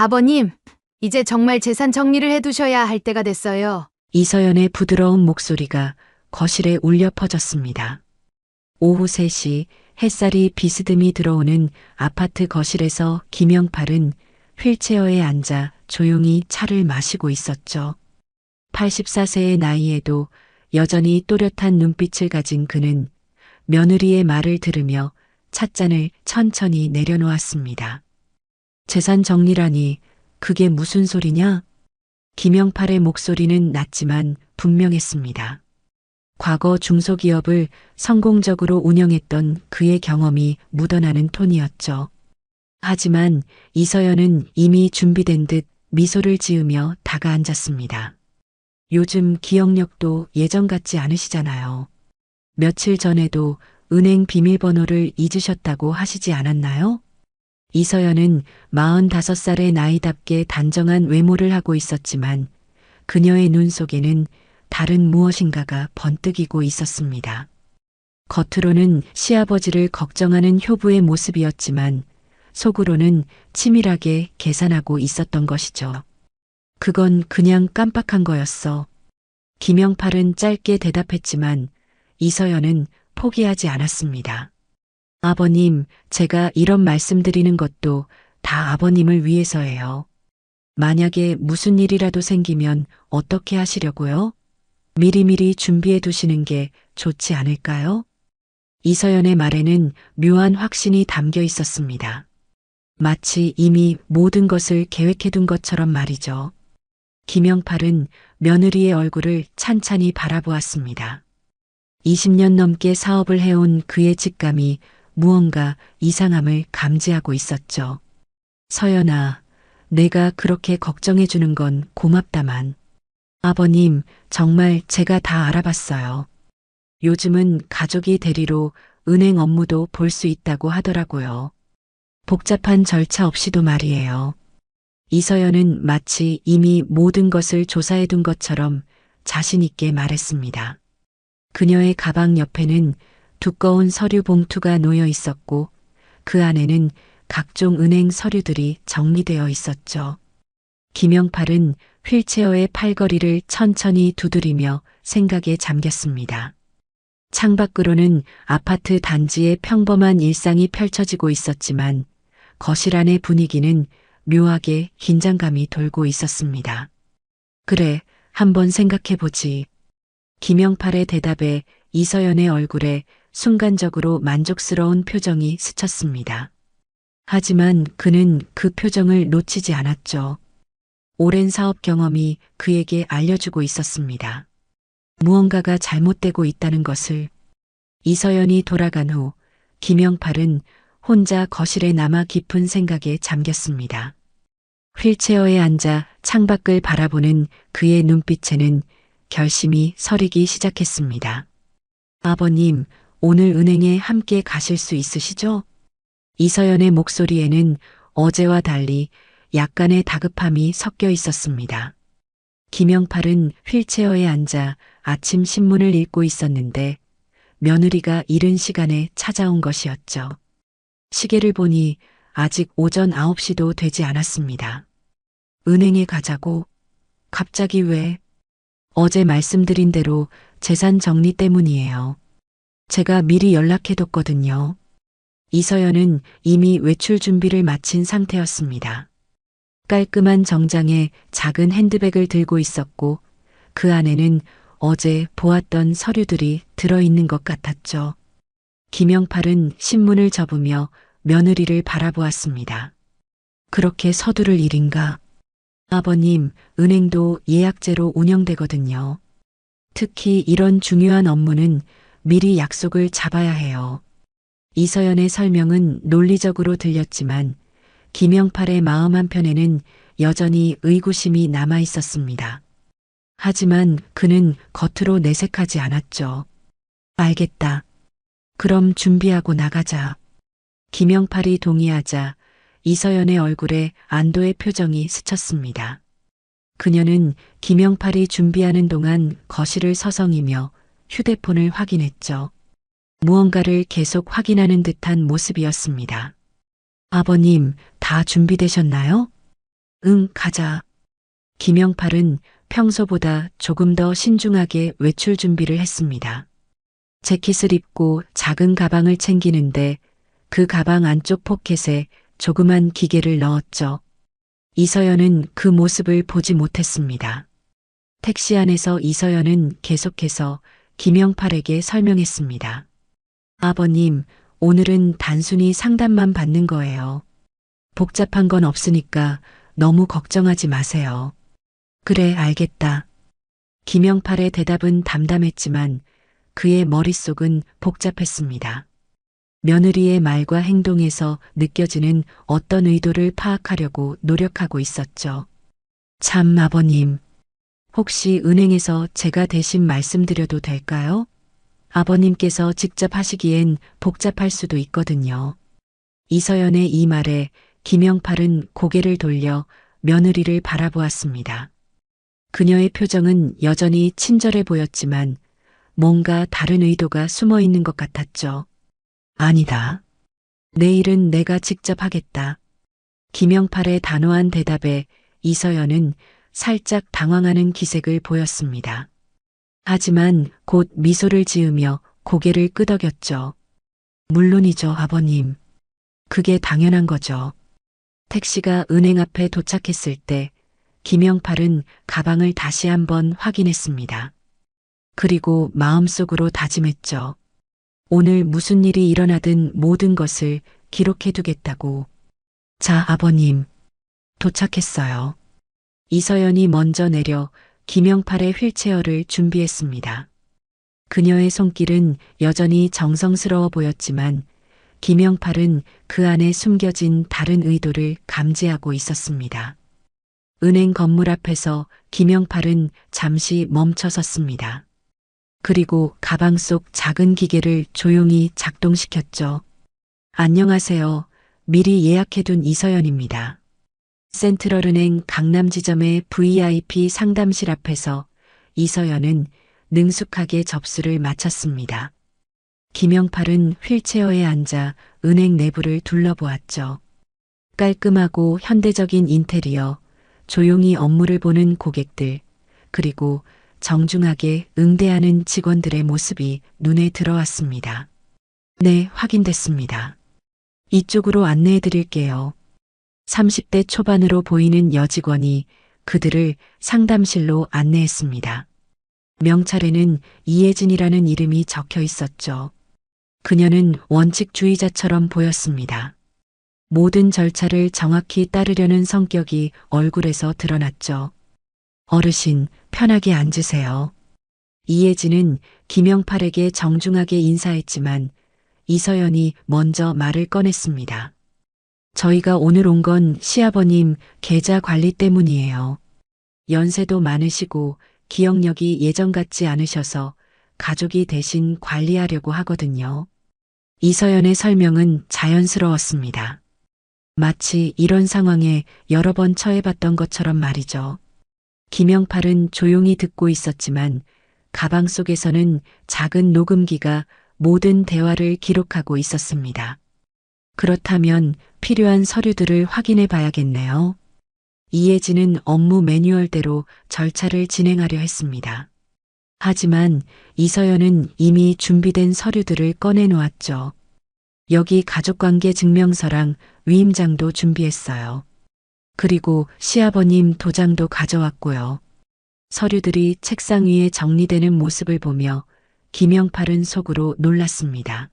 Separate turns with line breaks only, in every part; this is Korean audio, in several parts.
아버님, 이제 정말 재산 정리를 해두셔야 할 때가 됐어요.
이서연의 부드러운 목소리가 거실에 울려 퍼졌습니다. 오후 3시 햇살이 비스듬히 들어오는 아파트 거실에서 김영팔은 휠체어에 앉아 조용히 차를 마시고 있었죠. 84세의 나이에도 여전히 또렷한 눈빛을 가진 그는 며느리의 말을 들으며 찻잔을 천천히 내려놓았습니다. 재산 정리라니 그게 무슨 소리냐? 김영팔의 목소리는 낮지만 분명했습니다. 과거 중소기업을 성공적으로 운영했던 그의 경험이 묻어나는 톤이었죠. 하지만 이서연은 이미 준비된 듯 미소를 지으며 다가앉았습니다. 요즘 기억력도 예전 같지 않으시잖아요. 며칠 전에도 은행 비밀번호를 잊으셨다고 하시지 않았나요? 이서연은 45살의 나이답게 단정한 외모를 하고 있었지만 그녀의 눈 속에는 다른 무엇인가가 번뜩이고 있었습니다. 겉으로는 시아버지를 걱정하는 효부의 모습이었지만 속으로는 치밀하게 계산하고 있었던 것이죠. 그건 그냥 깜빡한 거였어. 김영팔은 짧게 대답했지만 이서연은 포기하지 않았습니다. 아버님, 제가 이런 말씀드리는 것도 다 아버님을 위해서예요. 만약에 무슨 일이라도 생기면 어떻게 하시려고요? 미리미리 준비해 두시는 게 좋지 않을까요? 이서연의 말에는 묘한 확신이 담겨 있었습니다. 마치 이미 모든 것을 계획해 둔 것처럼 말이죠. 김영팔은 며느리의 얼굴을 찬찬히 바라보았습니다. 20년 넘게 사업을 해온 그의 직감이 무언가 이상함을 감지하고 있었죠. 서연아, 내가 그렇게 걱정해 주는 건 고맙다만. 아버님, 정말 제가 다 알아봤어요. 요즘은 가족이 대리로 은행 업무도 볼 수 있다고 하더라고요. 복잡한 절차 없이도 말이에요. 이서연은 마치 이미 모든 것을 조사해 둔 것처럼 자신 있게 말했습니다. 그녀의 가방 옆에는 두꺼운 서류 봉투가 놓여 있었고 그 안에는 각종 은행 서류들이 정리되어 있었죠. 김영팔은 휠체어의 팔걸이를 천천히 두드리며 생각에 잠겼습니다. 창밖으로는 아파트 단지의 평범한 일상이 펼쳐지고 있었지만 거실 안의 분위기는 묘하게 긴장감이 돌고 있었습니다. 그래, 한번 생각해보지. 김영팔의 대답에 이서연의 얼굴에 순간적으로 만족스러운 표정이 스쳤습니다. 하지만 그는 그 표정을 놓치지 않았죠. 오랜 사업 경험이 그에게 알려주고 있었습니다. 무언가가 잘못되고 있다는 것을. 이서연이 돌아간 후 김영팔은 혼자 거실에 남아 깊은 생각에 잠겼습니다. 휠체어에 앉아 창밖을 바라보는 그의 눈빛에는 결심이 서리기 시작했습니다. 아버님, 오늘 은행에 함께 가실 수 있으시죠? 이서연의 목소리에는 어제와 달리 약간의 다급함이 섞여 있었습니다. 김영팔은 휠체어에 앉아 아침 신문을 읽고 있었는데 며느리가 이른 시간에 찾아온 것이었죠. 시계를 보니 아직 오전 9시도 되지 않았습니다. 은행에 가자고? 갑자기 왜? 어제 말씀드린 대로 재산 정리 때문이에요. 제가 미리 연락해뒀거든요. 이서연은 이미 외출 준비를 마친 상태였습니다. 깔끔한 정장에 작은 핸드백을 들고 있었고 그 안에는 어제 보았던 서류들이 들어있는 것 같았죠. 김영팔은 신문을 접으며 며느리를 바라보았습니다. 그렇게 서두를 일인가? 아버님, 은행도 예약제로 운영되거든요. 특히 이런 중요한 업무는 미리 약속을 잡아야 해요. 이서연의 설명은 논리적으로 들렸지만 김영팔의 마음 한편에는 여전히 의구심이 남아 있었습니다. 하지만 그는 겉으로 내색하지 않았죠. 알겠다. 그럼 준비하고 나가자. 김영팔이 동의하자 이서연의 얼굴에 안도의 표정이 스쳤습니다. 그녀는 김영팔이 준비하는 동안 거실을 서성이며 휴대폰을 확인했죠. 무언가를 계속 확인하는 듯한 모습이었습니다. 아버님, 다 준비되셨나요? 응, 가자. 김영팔은 평소보다 조금 더 신중하게 외출 준비를 했습니다. 재킷을 입고 작은 가방을 챙기는데 그 가방 안쪽 포켓에 조그만 기계를 넣었죠. 이서연은 그 모습을 보지 못했습니다. 택시 안에서 이서연은 계속해서 김영팔에게 설명했습니다. 아버님, 오늘은 단순히 상담만 받는 거예요. 복잡한 건 없으니까 너무 걱정하지 마세요. 그래, 알겠다. 김영팔의 대답은 담담했지만 그의 머릿속은 복잡했습니다. 며느리의 말과 행동에서 느껴지는 어떤 의도를 파악하려고 노력하고 있었죠. 참, 아버님. 혹시 은행에서 제가 대신 말씀드려도 될까요? 아버님께서 직접 하시기엔 복잡할 수도 있거든요. 이서연의 이 말에 김영팔은 고개를 돌려 며느리를 바라보았습니다. 그녀의 표정은 여전히 친절해 보였지만 뭔가 다른 의도가 숨어 있는 것 같았죠. 아니다. 내 일은 내가 직접 하겠다. 김영팔의 단호한 대답에 이서연은 살짝 당황하는 기색을 보였습니다. 하지만 곧 미소를 지으며 고개를 끄덕였죠. 물론이죠, 아버님. 그게 당연한 거죠. 택시가 은행 앞에 도착했을 때 김영팔은 가방을 다시 한번 확인했습니다. 그리고 마음속으로 다짐했죠. 오늘 무슨 일이 일어나든 모든 것을 기록해 두겠다고. 자, 아버님. 도착했어요. 이서연이 먼저 내려 김영팔의 휠체어를 준비했습니다. 그녀의 손길은 여전히 정성스러워 보였지만 김영팔은 그 안에 숨겨진 다른 의도를 감지하고 있었습니다. 은행 건물 앞에서 김영팔은 잠시 멈춰 섰습니다. 그리고 가방 속 작은 기계를 조용히 작동시켰죠. 안녕하세요. 미리 예약해둔 이서연입니다. 센트럴은행 강남지점의 VIP 상담실 앞에서 이서연은 능숙하게 접수를 마쳤습니다. 김영팔은 휠체어에 앉아 은행 내부를 둘러보았죠. 깔끔하고 현대적인 인테리어, 조용히 업무를 보는 고객들, 그리고 정중하게 응대하는 직원들의 모습이 눈에 들어왔습니다. 네, 확인됐습니다. 이쪽으로 안내해 드릴게요. 30대 초반으로 보이는 여직원이 그들을 상담실로 안내했습니다. 명찰에는 이혜진이라는 이름이 적혀 있었죠. 그녀는 원칙주의자처럼 보였습니다. 모든 절차를 정확히 따르려는 성격이 얼굴에서 드러났죠. 어르신, 편하게 앉으세요. 이혜진은 김영팔에게 정중하게 인사했지만 이서연이 먼저 말을 꺼냈습니다. 저희가 오늘 온 건 시아버님 계좌 관리 때문이에요. 연세도 많으시고 기억력이 예전 같지 않으셔서 가족이 대신 관리하려고 하거든요. 이서연의 설명은 자연스러웠습니다. 마치 이런 상황에 여러 번 처해봤던 것처럼 말이죠. 김영팔은 조용히 듣고 있었지만 가방 속에서는 작은 녹음기가 모든 대화를 기록하고 있었습니다. 그렇다면 필요한 서류들을 확인해 봐야겠네요. 이혜진은 업무 매뉴얼대로 절차를 진행하려 했습니다. 하지만 이서연은 이미 준비된 서류들을 꺼내놓았죠. 여기 가족관계 증명서랑 위임장도 준비했어요. 그리고 시아버님 도장도 가져왔고요. 서류들이 책상 위에 정리되는 모습을 보며 김영팔은 속으로 놀랐습니다.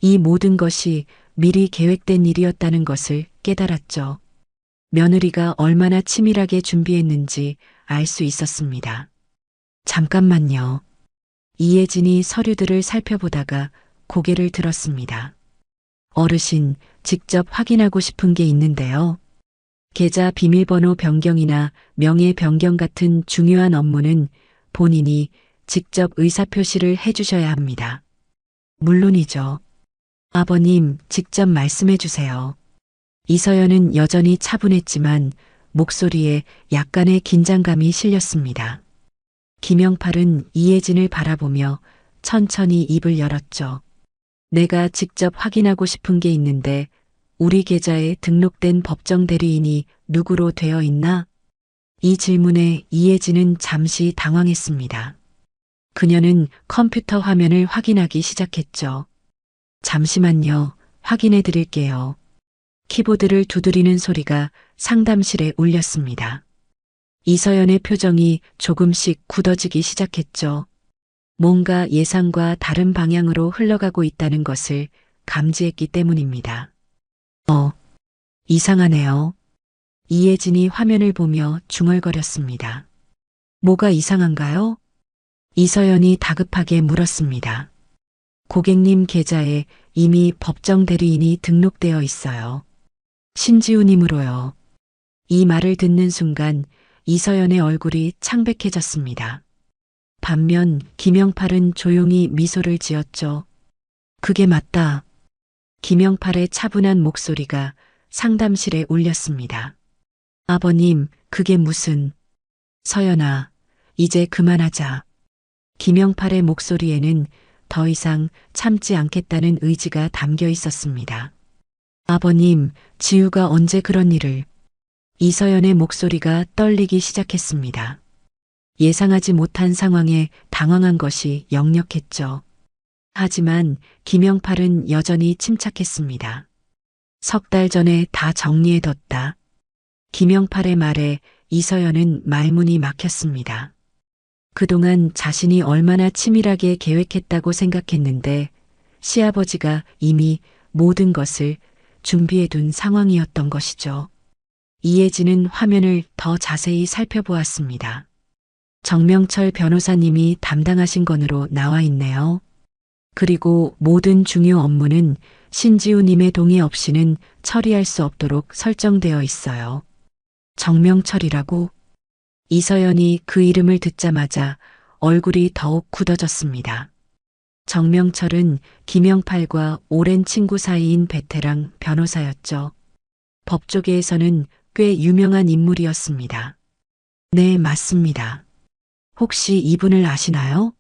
이 모든 것이 미리 계획된 일이었다는 것을 깨달았죠. 며느리가 얼마나 치밀하게 준비했는지 알 수 있었습니다. 잠깐만요. 이혜진이 서류들을 살펴보다가 고개를 들었습니다. 어르신, 직접 확인하고 싶은 게 있는데요. 계좌 비밀번호 변경이나 명예 변경 같은 중요한 업무는 본인이 직접 의사표시를 해주셔야 합니다. 물론이죠. 아버님, 직접 말씀해 주세요. 이서연은 여전히 차분했지만 목소리에 약간의 긴장감이 실렸습니다. 김영팔은 이혜진을 바라보며 천천히 입을 열었죠. 내가 직접 확인하고 싶은 게 있는데 우리 계좌에 등록된 법정 대리인이 누구로 되어 있나? 이 질문에 이혜진은 잠시 당황했습니다. 그녀는 컴퓨터 화면을 확인하기 시작했죠. 잠시만요. 확인해 드릴게요. 키보드를 두드리는 소리가 상담실에 울렸습니다. 이서연의 표정이 조금씩 굳어지기 시작했죠. 뭔가 예상과 다른 방향으로 흘러가고 있다는 것을 감지했기 때문입니다. 이상하네요. 이혜진이 화면을 보며 중얼거렸습니다. 뭐가 이상한가요? 이서연이 다급하게 물었습니다. 고객님 계좌에 이미 법정 대리인이 등록되어 있어요. 신지우님으로요. 이 말을 듣는 순간 이서연의 얼굴이 창백해졌습니다. 반면 김영팔은 조용히 미소를 지었죠. 그게 맞다. 김영팔의 차분한 목소리가 상담실에 울렸습니다. 아버님, 그게 무슨... 서연아, 이제 그만하자. 김영팔의 목소리에는 더 이상 참지 않겠다는 의지가 담겨 있었습니다. 아버님, 지우가 언제 그런 일을... 이서연의 목소리가 떨리기 시작했습니다. 예상하지 못한 상황에 당황한 것이 역력했죠. 하지만 김영팔은 여전히 침착했습니다. 석 달 전에 다 정리해뒀다. 김영팔의 말에 이서연은 말문이 막혔습니다. 그동안 자신이 얼마나 치밀하게 계획했다고 생각했는데 시아버지가 이미 모든 것을 준비해둔 상황이었던 것이죠. 이혜진은 화면을 더 자세히 살펴보았습니다. 정명철 변호사님이 담당하신 건으로 나와 있네요. 그리고 모든 중요 업무는 신지우님의 동의 없이는 처리할 수 없도록 설정되어 있어요. 정명철이라고? 이서연이 그 이름을 듣자마자 얼굴이 더욱 굳어졌습니다. 정명철은 김영팔과 오랜 친구 사이인 베테랑 변호사였죠. 법조계에서는 꽤 유명한 인물이었습니다. 네, 맞습니다. 혹시 이분을 아시나요?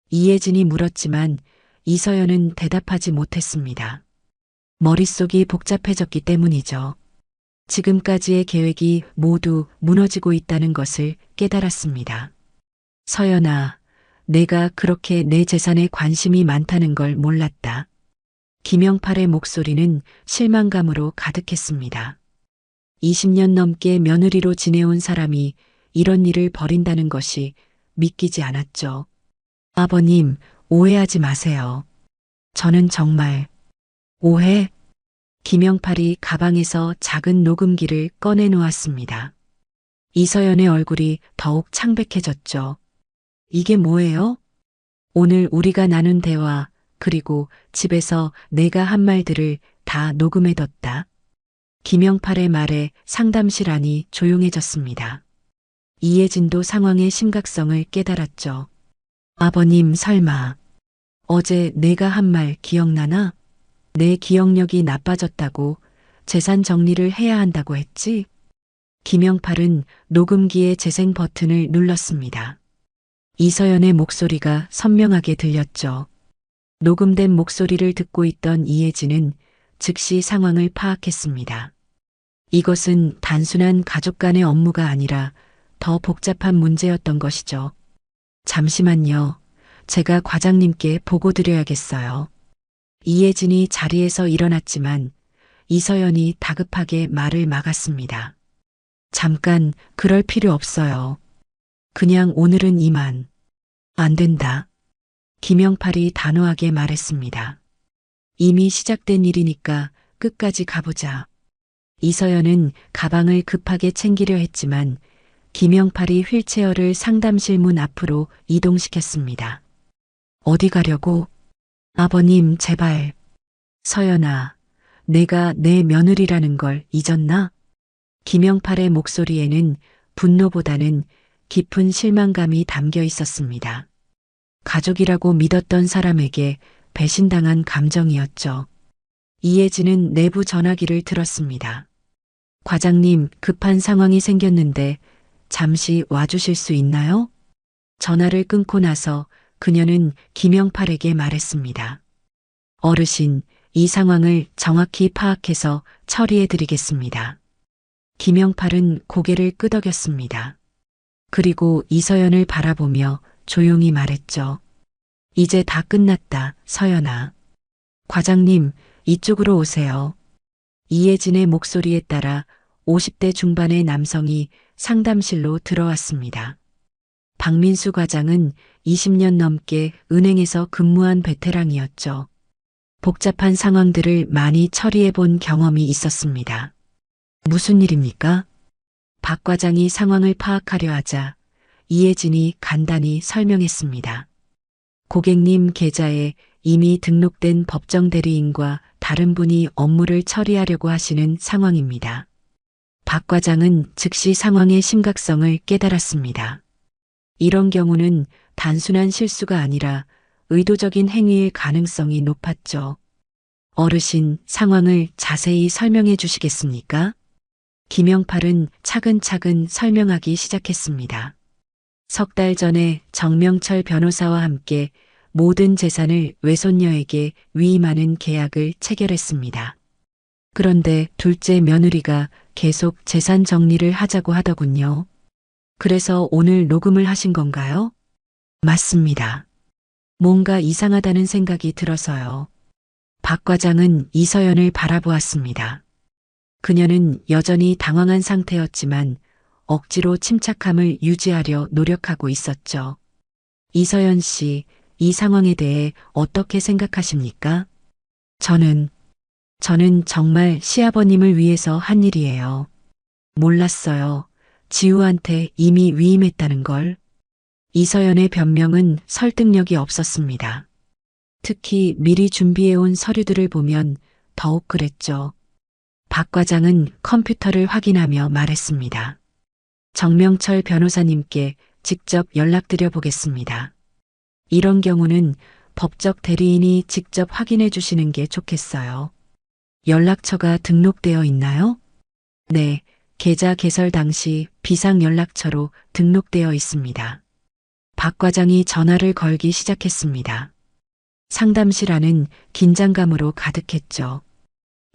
이혜진이 물었지만 이서연은 대답하지 못했습니다. 머릿속이 복잡해졌기 때문이죠. 지금까지의 계획이 모두 무너지고 있다는 것을 깨달았습니다. 서연아, 내가 그렇게 내 재산에 관심이 많다는 걸 몰랐다. 김영팔의 목소리는 실망감으로 가득했습니다. 20년 넘게 며느리로 지내온 사람이 이런 일을 벌인다는 것이 믿기지 않았죠. 아버님, 오해하지 마세요. 저는 정말... 오해? 김영팔이 가방에서 작은 녹음기를 꺼내 놓았습니다. 이서연의 얼굴이 더욱 창백해졌죠. 이게 뭐예요? 오늘 우리가 나눈 대화, 그리고 집에서 내가 한 말들을 다 녹음해뒀다. 김영팔의 말에 상담실 안이 조용해졌습니다. 이혜진도 상황의 심각성을 깨달았죠. 아버님, 설마 어제 내가 한 말 기억나나? 내 기억력이 나빠졌다고, 재산 정리를 해야 한다고 했지? 김영팔은 녹음기의 재생 버튼을 눌렀습니다. 이서연의 목소리가 선명하게 들렸죠. 녹음된 목소리를 듣고 있던 이혜진은 즉시 상황을 파악했습니다. 이것은 단순한 가족 간의 업무가 아니라 더 복잡한 문제였던 것이죠. 잠시만요. 제가 과장님께 보고 드려야겠어요. 이혜진이 자리에서 일어났지만 이서연이 다급하게 말을 막았습니다. 잠깐, 그럴 필요 없어요. 그냥 오늘은 이만. 안 된다. 김영팔이 단호하게 말했습니다. 이미 시작된 일이니까 끝까지 가보자. 이서연은 가방을 급하게 챙기려 했지만 김영팔이 휠체어를 상담실 문 앞으로 이동시켰습니다. 어디 가려고? 아버님, 제발. 서연아, 내가 내 며느리라는 걸 잊었나? 김영팔의 목소리에는 분노보다는 깊은 실망감이 담겨 있었습니다. 가족이라고 믿었던 사람에게 배신당한 감정이었죠. 이혜진은 내부 전화기를 들었습니다. 과장님, 급한 상황이 생겼는데 잠시 와주실 수 있나요? 전화를 끊고 나서 그녀는 김영팔에게 말했습니다. 어르신, 이 상황을 정확히 파악해서 처리해 드리겠습니다. 김영팔은 고개를 끄덕였습니다. 그리고 이서연을 바라보며 조용히 말했죠. 이제 다 끝났다, 서연아. 과장님, 이쪽으로 오세요. 이혜진의 목소리에 따라 50대 중반의 남성이 상담실로 들어왔습니다. 박민수 과장은 20년 넘게 은행에서 근무한 베테랑이었죠. 복잡한 상황들을 많이 처리해 본 경험이 있었습니다. 무슨 일입니까? 박 과장이 상황을 파악하려 하자 이혜진이 간단히 설명했습니다. 고객님 계좌에 이미 등록된 법정 대리인과 다른 분이 업무를 처리하려고 하시는 상황입니다. 박 과장은 즉시 상황의 심각성을 깨달았습니다. 이런 경우는 단순한 실수가 아니라 의도적인 행위일 가능성이 높았죠. 어르신, 상황을 자세히 설명해 주시겠습니까? 김영팔은 차근차근 설명하기 시작했습니다. 석 달 전에 정명철 변호사와 함께 모든 재산을 외손녀에게 위임하는 계약을 체결했습니다. 그런데 둘째 며느리가 계속 재산 정리를 하자고 하더군요. 그래서 오늘 녹음을 하신 건가요? 맞습니다. 뭔가 이상하다는 생각이 들어서요. 박 과장은 이서연을 바라보았습니다. 그녀는 여전히 당황한 상태였지만 억지로 침착함을 유지하려 노력하고 있었죠. 이서연 씨, 이 상황에 대해 어떻게 생각하십니까? 저는 정말 시아버님을 위해서 한 일이에요. 몰랐어요. 지우한테 이미 위임했다는 걸. 이서연의 변명은 설득력이 없었습니다. 특히 미리 준비해온 서류들을 보면 더욱 그랬죠. 박 과장은 컴퓨터를 확인하며 말했습니다. 정명철 변호사님께 직접 연락드려 보겠습니다. 이런 경우는 법적 대리인이 직접 확인해 주시는 게 좋겠어요. 연락처가 등록되어 있나요? 네, 계좌 개설 당시 비상 연락처로 등록되어 있습니다. 박 과장이 전화를 걸기 시작했습니다. 상담실 안은 긴장감으로 가득했죠.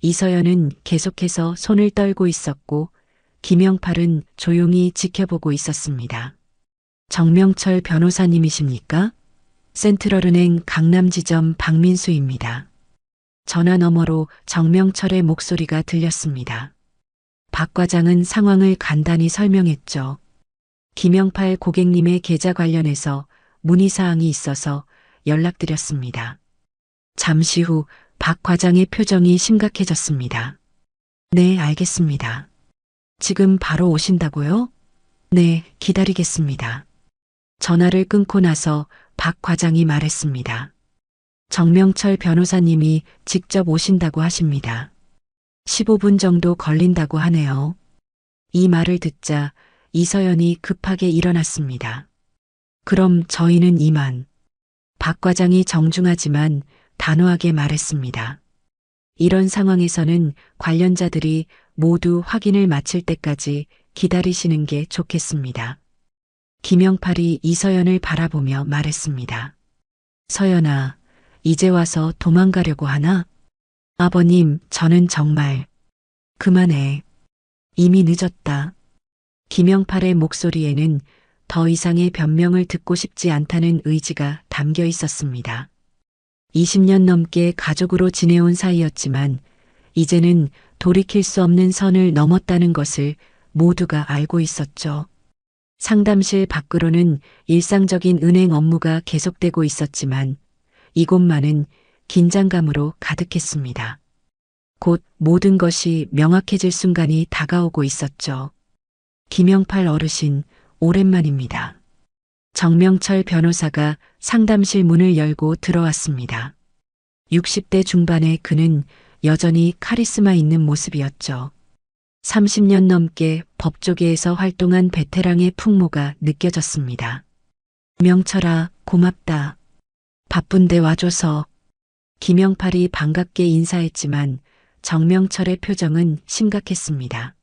이서연은 계속해서 손을 떨고 있었고 김영팔은 조용히 지켜보고 있었습니다. 정명철 변호사님이십니까? 센트럴은행 강남지점 박민수입니다. 전화 너머로 정명철의 목소리가 들렸습니다. 박 과장은 상황을 간단히 설명했죠. 김영팔 고객님의 계좌 관련해서 문의사항이 있어서 연락드렸습니다. 잠시 후 박 과장의 표정이 심각해졌습니다. 네, 알겠습니다. 지금 바로 오신다고요? 네, 기다리겠습니다. 전화를 끊고 나서 박 과장이 말했습니다. 정명철 변호사님이 직접 오신다고 하십니다. 15분 정도 걸린다고 하네요. 이 말을 듣자 이서연이 급하게 일어났습니다. 그럼 저희는 이만. 박 과장이 정중하지만 단호하게 말했습니다. 이런 상황에서는 관련자들이 모두 확인을 마칠 때까지 기다리시는 게 좋겠습니다. 김영팔이 이서연을 바라보며 말했습니다. 서연아, 이제 와서 도망가려고 하나? 아버님, 저는 정말. 그만해. 이미 늦었다. 김영팔의 목소리에는 더 이상의 변명을 듣고 싶지 않다는 의지가 담겨 있었습니다. 20년 넘게 가족으로 지내온 사이였지만 이제는 돌이킬 수 없는 선을 넘었다는 것을 모두가 알고 있었죠. 상담실 밖으로는 일상적인 은행 업무가 계속되고 있었지만 이곳만은 긴장감으로 가득했습니다. 곧 모든 것이 명확해질 순간이 다가오고 있었죠. 김영팔 어르신, 오랜만입니다. 정명철 변호사가 상담실 문을 열고 들어왔습니다. 60대 중반의 그는 여전히 카리스마 있는 모습이었죠. 30년 넘게 법조계에서 활동한 베테랑의 풍모가 느껴졌습니다. 명철아, 고맙다. 바쁜데 와줘서. 김영팔이 반갑게 인사했지만 정명철의 표정은 심각했습니다.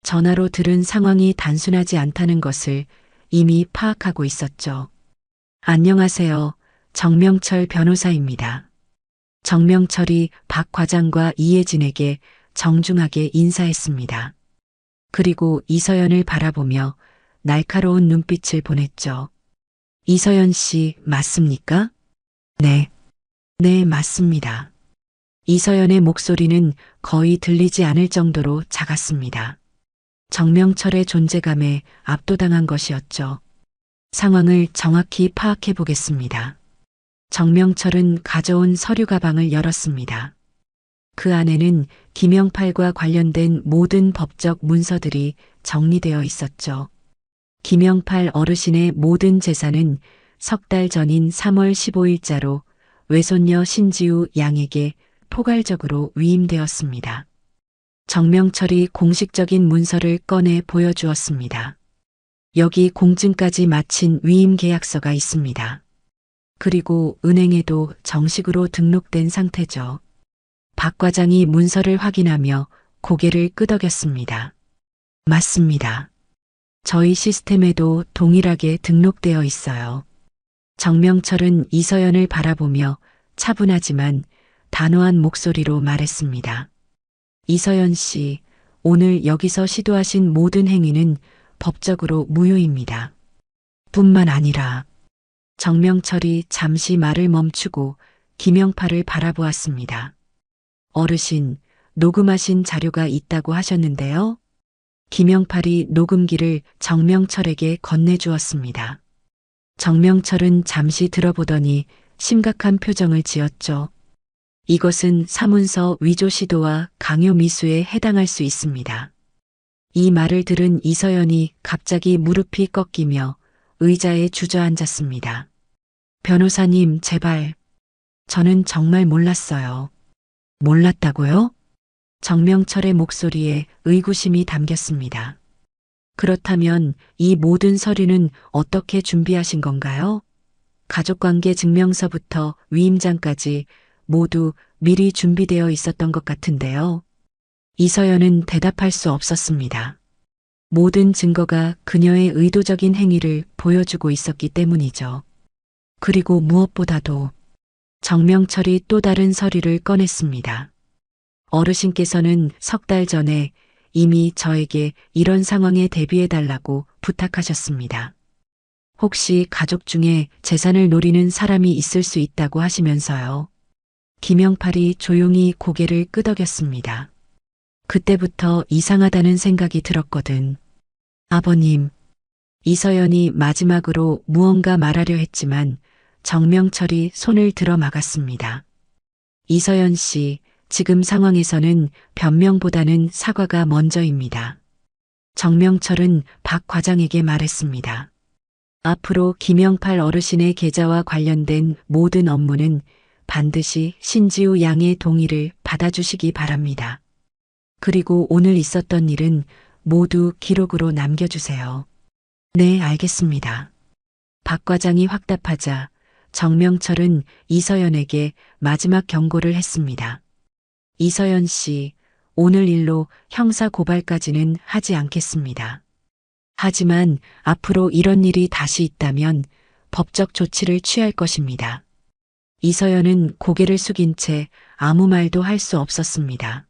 전화로 들은 상황이 단순하지 않다는 것을 이미 파악하고 있었죠. 안녕하세요. 정명철 변호사입니다. 정명철이 박 과장과 이혜진에게 정중하게 인사했습니다. 그리고 이서연을 바라보며 날카로운 눈빛을 보냈죠. 이서연 씨, 맞습니까? 네. 네, 맞습니다. 이서연의 목소리는 거의 들리지 않을 정도로 작았습니다. 정명철의 존재감에 압도당한 것이었죠. 상황을 정확히 파악해 보겠습니다. 정명철은 가져온 서류 가방을 열었습니다. 그 안에는 김영팔과 관련된 모든 법적 문서들이 정리되어 있었죠. 김영팔 어르신의 모든 재산은 석 달 전인 3월 15일자로 외손녀 신지우 양에게 포괄적으로 위임되었습니다. 정명철이 공식적인 문서를 꺼내 보여주었습니다. 여기 공증까지 마친 위임 계약서가 있습니다. 그리고 은행에도 정식으로 등록된 상태죠. 박 과장이 문서를 확인하며 고개를 끄덕였습니다. 맞습니다. 저희 시스템에도 동일하게 등록되어 있어요. 정명철은 이서연을 바라보며 차분하지만 단호한 목소리로 말했습니다. 이서연 씨, 오늘 여기서 시도하신 모든 행위는 법적으로 무효입니다. 뿐만 아니라 정명철이 잠시 말을 멈추고 김영팔을 바라보았습니다. 어르신, 녹음하신 자료가 있다고 하셨는데요. 김영팔이 녹음기를 정명철에게 건네주었습니다. 정명철은 잠시 들어보더니 심각한 표정을 지었죠. 이것은 사문서 위조 시도와 강요 미수에 해당할 수 있습니다. 이 말을 들은 이서연이 갑자기 무릎이 꺾이며 의자에 주저앉았습니다. 변호사님, 제발. 저는 정말 몰랐어요. 몰랐다고요? 정명철의 목소리에 의구심이 담겼습니다. 그렇다면 이 모든 서류는 어떻게 준비하신 건가요? 가족관계 증명서부터 위임장까지 모두 미리 준비되어 있었던 것 같은데요. 이서연은 대답할 수 없었습니다. 모든 증거가 그녀의 의도적인 행위를 보여주고 있었기 때문이죠. 그리고 무엇보다도 정명철이 또 다른 서류를 꺼냈습니다. 어르신께서는 석 달 전에 이미 저에게 이런 상황에 대비해달라고 부탁하셨습니다. 혹시 가족 중에 재산을 노리는 사람이 있을 수 있다고 하시면서요. 김영팔이 조용히 고개를 끄덕였습니다. 그때부터 이상하다는 생각이 들었거든. 아버님. 이서연이 마지막으로 무언가 말하려 했지만 정명철이 손을 들어 막았습니다. 이서연 씨, 지금 상황에서는 변명보다는 사과가 먼저입니다. 정명철은 박 과장에게 말했습니다. 앞으로 김영팔 어르신의 계좌와 관련된 모든 업무는 반드시 신지우 양의 동의를 받아주시기 바랍니다. 그리고 오늘 있었던 일은 모두 기록으로 남겨주세요. 네, 알겠습니다. 박 과장이 확답하자 정명철은 이서연에게 마지막 경고를 했습니다. 이서연 씨, 오늘 일로 형사 고발까지는 하지 않겠습니다. 하지만 앞으로 이런 일이 다시 있다면 법적 조치를 취할 것입니다. 이서연은 고개를 숙인 채 아무 말도 할 수 없었습니다.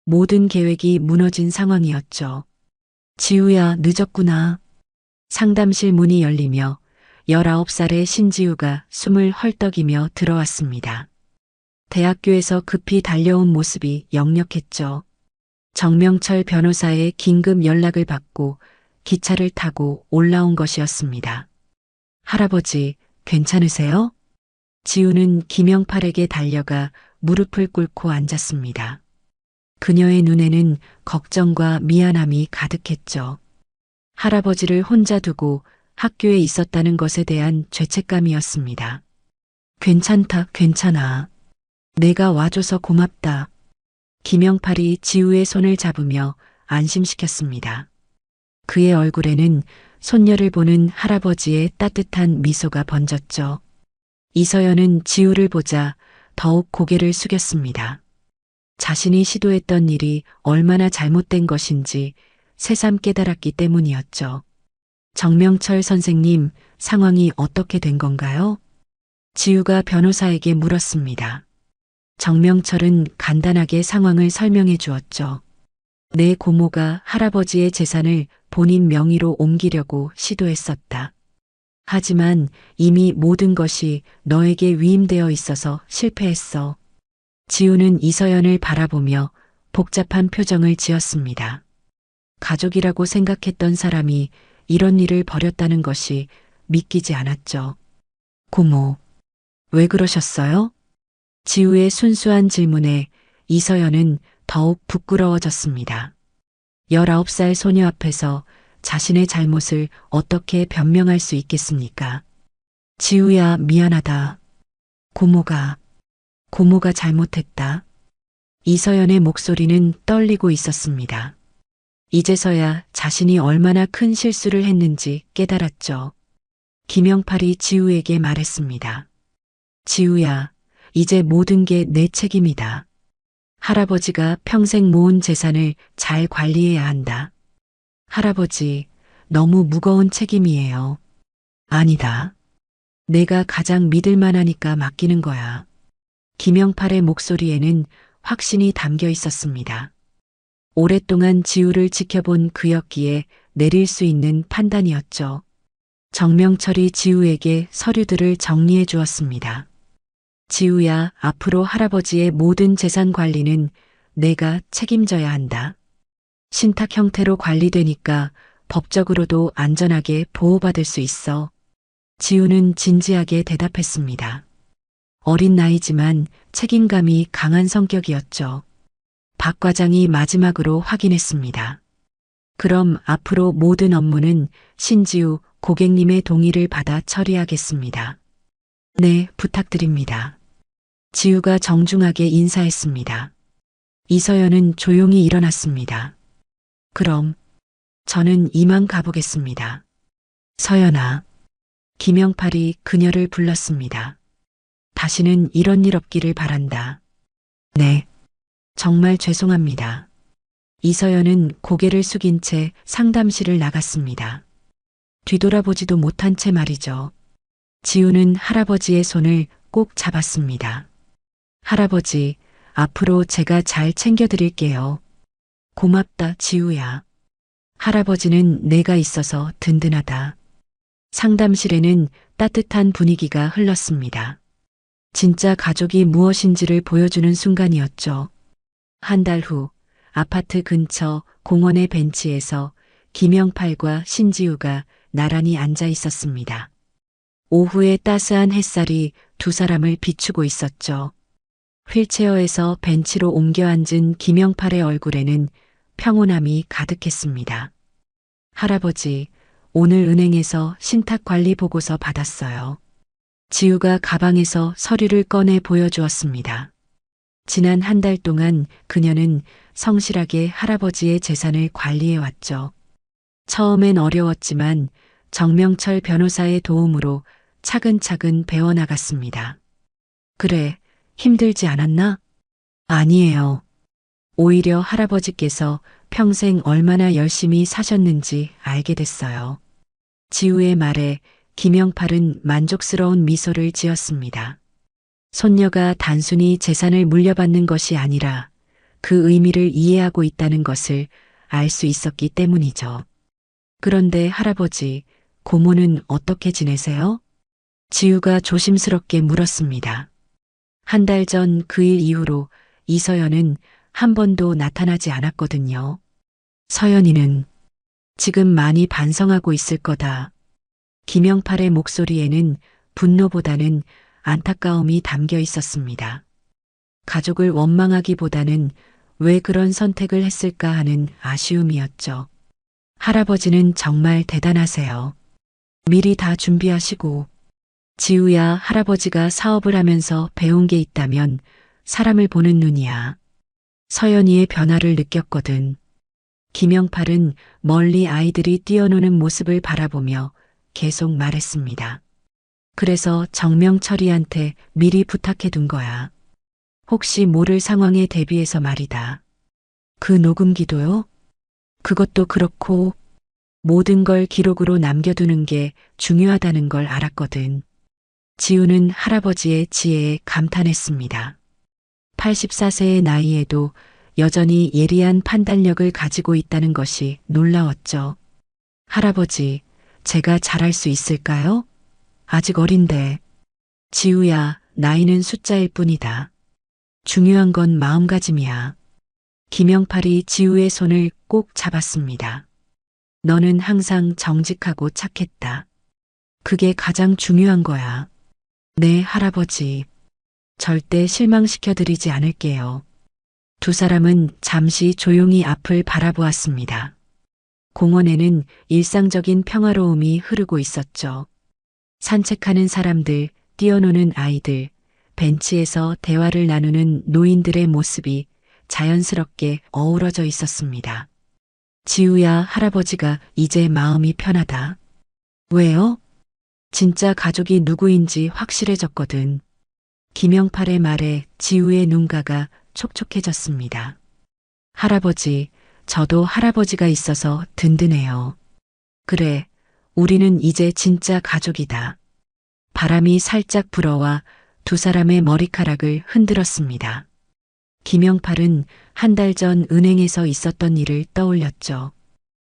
모든 계획이 무너진 상황이었죠. 지우야, 늦었구나. 상담실 문이 열리며 19살의 신지우가 숨을 헐떡이며 들어왔습니다. 대학교에서 급히 달려온 모습이 역력했죠. 정명철 변호사의 긴급 연락을 받고 기차를 타고 올라온 것이었습니다. 할아버지, 괜찮으세요? 지우는 김영팔에게 달려가 무릎을 꿇고 앉았습니다. 그녀의 눈에는 걱정과 미안함이 가득했죠. 할아버지를 혼자 두고 학교에 있었다는 것에 대한 죄책감이었습니다. 괜찮다, 괜찮아. 내가 와줘서 고맙다. 김영팔이 지우의 손을 잡으며 안심시켰습니다. 그의 얼굴에는 손녀를 보는 할아버지의 따뜻한 미소가 번졌죠. 이서연은 지우를 보자 더욱 고개를 숙였습니다. 자신이 시도했던 일이 얼마나 잘못된 것인지 새삼 깨달았기 때문이었죠. 정명철 선생님, 상황이 어떻게 된 건가요? 지우가 변호사에게 물었습니다. 정명철은 간단하게 상황을 설명해 주었죠. 내 고모가 할아버지의 재산을 본인 명의로 옮기려고 시도했었다. 하지만 이미 모든 것이 너에게 위임되어 있어서 실패했어. 지우는 이서연을 바라보며 복잡한 표정을 지었습니다. 가족이라고 생각했던 사람이 이런 일을 벌였다는 것이 믿기지 않았죠. 고모, 왜 그러셨어요? 지우의 순수한 질문에 이서연은 더욱 부끄러워졌습니다. 19살 소녀 앞에서 자신의 잘못을 어떻게 변명할 수 있겠습니까? 지우야, 미안하다. 고모가 잘못했다. 이서연의 목소리는 떨리고 있었습니다. 이제서야 자신이 얼마나 큰 실수를 했는지 깨달았죠. 김영팔이 지우에게 말했습니다. 지우야, 이제 모든 게 내 책임이다. 할아버지가 평생 모은 재산을 잘 관리해야 한다. 할아버지, 너무 무거운 책임이에요. 아니다. 내가 가장 믿을 만하니까 맡기는 거야. 김영팔의 목소리에는 확신이 담겨 있었습니다. 오랫동안 지우를 지켜본 그였기에 내릴 수 있는 판단이었죠. 정명철이 지우에게 서류들을 정리해 주었습니다. 지우야, 앞으로 할아버지의 모든 재산 관리는 내가 책임져야 한다. 신탁 형태로 관리되니까 법적으로도 안전하게 보호받을 수 있어. 지우는 진지하게 대답했습니다. 어린 나이지만 책임감이 강한 성격이었죠. 박 과장이 마지막으로 확인했습니다. 그럼 앞으로 모든 업무는 신지우 고객님의 동의를 받아 처리하겠습니다. 네, 부탁드립니다. 지우가 정중하게 인사했습니다. 이서연은 조용히 일어났습니다. 그럼 저는 이만 가보겠습니다. 서연아. 김영팔이 그녀를 불렀습니다. 다시는 이런 일 없기를 바란다. 네. 정말 죄송합니다. 이서연은 고개를 숙인 채 상담실을 나갔습니다. 뒤돌아보지도 못한 채 말이죠. 지우는 할아버지의 손을 꼭 잡았습니다. 할아버지, 앞으로 제가 잘 챙겨드릴게요. 고맙다, 지우야. 할아버지는 내가 있어서 든든하다. 상담실에는 따뜻한 분위기가 흘렀습니다. 진짜 가족이 무엇인지를 보여주는 순간이었죠. 한 달 후 아파트 근처 공원의 벤치에서 김영팔과 신지우가 나란히 앉아 있었습니다. 오후의 따스한 햇살이 두 사람을 비추고 있었죠. 휠체어에서 벤치로 옮겨 앉은 김영팔의 얼굴에는 평온함이 가득했습니다. 할아버지, 오늘 은행에서 신탁관리 보고서 받았어요. 지우가 가방에서 서류를 꺼내 보여주었습니다. 지난 한 달 동안 그녀는 성실하게 할아버지의 재산을 관리해 왔죠. 처음엔 어려웠지만 정명철 변호사의 도움으로 차근차근 배워나갔습니다. 그래, 힘들지 않았나? 아니에요. 오히려 할아버지께서 평생 얼마나 열심히 사셨는지 알게 됐어요. 지우의 말에 김영팔은 만족스러운 미소를 지었습니다. 손녀가 단순히 재산을 물려받는 것이 아니라 그 의미를 이해하고 있다는 것을 알 수 있었기 때문이죠. 그런데 할아버지, 고모는 어떻게 지내세요? 지우가 조심스럽게 물었습니다. 한 달 전 그 일 이후로 이서연은 한 번도 나타나지 않았거든요. 서연이는 지금 많이 반성하고 있을 거다. 김영팔의 목소리에는 분노보다는 안타까움이 담겨 있었습니다. 가족을 원망하기보다는 왜 그런 선택을 했을까 하는 아쉬움이었죠. 할아버지는 정말 대단하세요. 미리 다 준비하시고. 지우야, 할아버지가 사업을 하면서 배운 게 있다면 사람을 보는 눈이야. 서연이의 변화를 느꼈거든. 김영팔은 멀리 아이들이 뛰어노는 모습을 바라보며 계속 말했습니다. 그래서 정명철이한테 미리 부탁해 둔 거야. 혹시 모를 상황에 대비해서 말이다. 그 녹음기도요? 그것도 그렇고 모든 걸 기록으로 남겨두는 게 중요하다는 걸 알았거든. 지우는 할아버지의 지혜에 감탄했습니다. 84세의 나이에도 여전히 예리한 판단력을 가지고 있다는 것이 놀라웠죠. 할아버지, 제가 잘할 수 있을까요? 아직 어린데. 지우야, 나이는 숫자일 뿐이다. 중요한 건 마음가짐이야. 김영팔이 지우의 손을 꼭 잡았습니다. 너는 항상 정직하고 착했다. 그게 가장 중요한 거야. 네, 할아버지. 절대 실망시켜드리지 않을게요. 두 사람은 잠시 조용히 앞을 바라보았습니다. 공원에는 일상적인 평화로움이 흐르고 있었죠. 산책하는 사람들, 뛰어노는 아이들, 벤치에서 대화를 나누는 노인들의 모습이 자연스럽게 어우러져 있었습니다. 지우야, 할아버지가 이제 마음이 편하다. 왜요? 진짜 가족이 누구인지 확실해졌거든. 김영팔의 말에 지우의 눈가가 촉촉해졌습니다. 할아버지, 저도 할아버지가 있어서 든든해요. 그래, 우리는 이제 진짜 가족이다. 바람이 살짝 불어와 두 사람의 머리카락을 흔들었습니다. 김영팔은 한 달 전 은행에서 있었던 일을 떠올렸죠.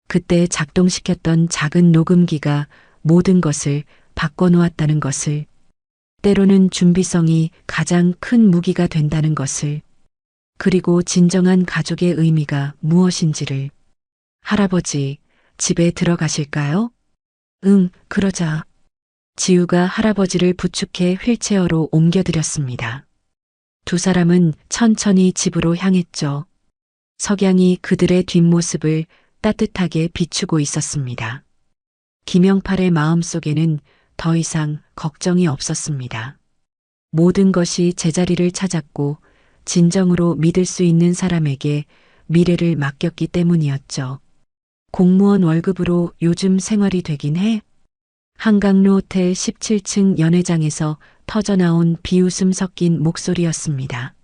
그때 작동시켰던 작은 녹음기가 모든 것을 바꿔놓았다는 것을, 때로는 준비성이 가장 큰 무기가 된다는 것을, 그리고 진정한 가족의 의미가 무엇인지를. 할아버지, 집에 들어가실까요? 응, 그러자. 지우가 할아버지를 부축해 휠체어로 옮겨드렸습니다. 두 사람은 천천히 집으로 향했죠. 석양이 그들의 뒷모습을 따뜻하게 비추고 있었습니다. 김영팔의 마음속에는 더 이상 걱정이 없었습니다. 모든 것이 제자리를 찾았고 진정으로 믿을 수 있는 사람에게 미래를 맡겼기 때문이었죠. 공무원 월급으로 요즘 생활이 되긴 해? 한강로 호텔 17층 연회장에서 터져나온 비웃음 섞인 목소리였습니다.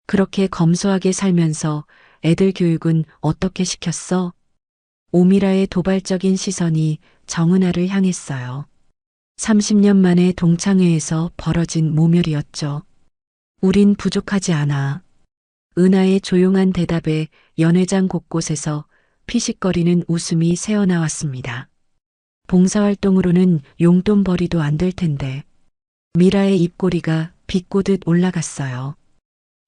그렇게 검소하게 살면서 애들 교육은 어떻게 시켰어? 오미라의 도발적인 시선이 정은아를 향했어요. 30년 만에 동창회에서 벌어진 모멸이었죠. 우린 부족하지 않아. 은하의 조용한 대답에 연회장 곳곳에서 피식거리는 웃음이 새어나왔습니다. 봉사활동으로는 용돈벌이도 안 될 텐데. 미라의 입꼬리가 비꼬듯 올라갔어요.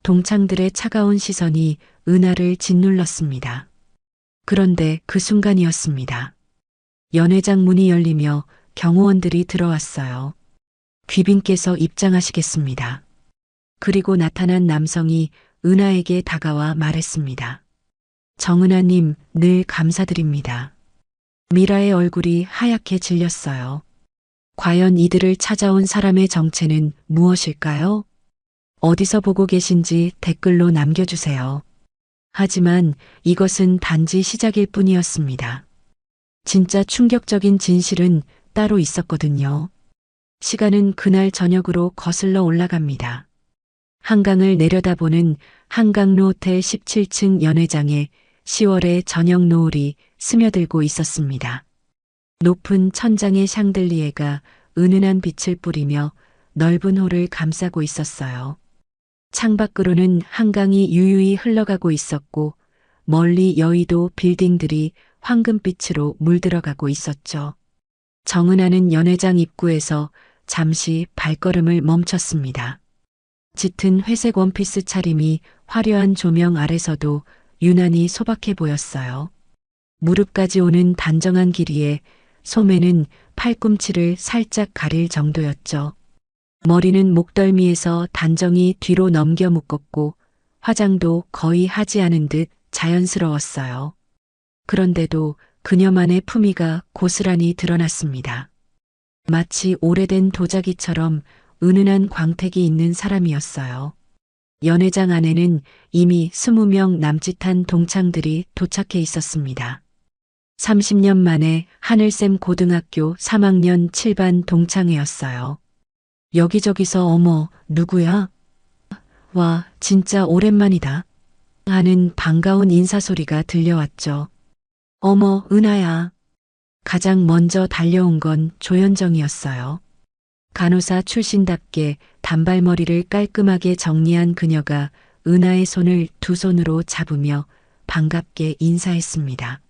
동창들의 차가운 시선이 은하를 짓눌렀습니다. 그런데 그 순간이었습니다. 연회장 문이 열리며 경호원들이 들어왔어요. 귀빈께서 입장하시겠습니다. 그리고 나타난 남성이 은하에게 다가와 말했습니다. 정은하님, 늘 감사드립니다. 미라의 얼굴이 하얗게 질렸어요. 과연 이들을 찾아온 사람의 정체는 무엇일까요? 어디서 보고 계신지 댓글로 남겨주세요. 하지만 이것은 단지 시작일 뿐이었습니다. 진짜 충격적인 진실은 따로 있었거든요. 시간은 그날 저녁으로 거슬러 올라갑니다. 한강을 내려다보는 한강로 호텔 17층 연회장에 10월의 저녁 노을이 스며들고 있었습니다. 높은 천장의 샹들리에가 은은한 빛을 뿌리며 넓은 홀을 감싸고 있었어요. 창밖으로는 한강이 유유히 흘러가고 있었고 멀리 여의도 빌딩들이 황금빛으로 물들어가고 있었죠. 정은하는 연회장 입구에서 잠시 발걸음을 멈췄습니다. 짙은 회색 원피스 차림이 화려한 조명 아래서도 유난히 소박해 보였어요. 무릎까지 오는 단정한 길이에 소매는 팔꿈치를 살짝 가릴 정도였죠. 머리는 목덜미에서 단정히 뒤로 넘겨 묶었고 화장도 거의 하지 않은 듯 자연스러웠어요. 그런데도 그녀만의 품위가 고스란히 드러났습니다. 마치 오래된 도자기처럼 은은한 광택이 있는 사람이었어요. 연회장 안에는 이미 20명 남짓한 동창들이 도착해 있었습니다. 30년 만에 하늘샘 고등학교 3학년 7반 동창회였어요. 여기저기서 어머, 누구야? 와, 진짜 오랜만이다. 하는 반가운 인사소리가 들려왔죠. 어머, 은하야. 가장 먼저 달려온 건 조현정이었어요. 간호사 출신답게 단발머리를 깔끔하게 정리한 그녀가 은하의 손을 두 손으로 잡으며 반갑게 인사했습니다.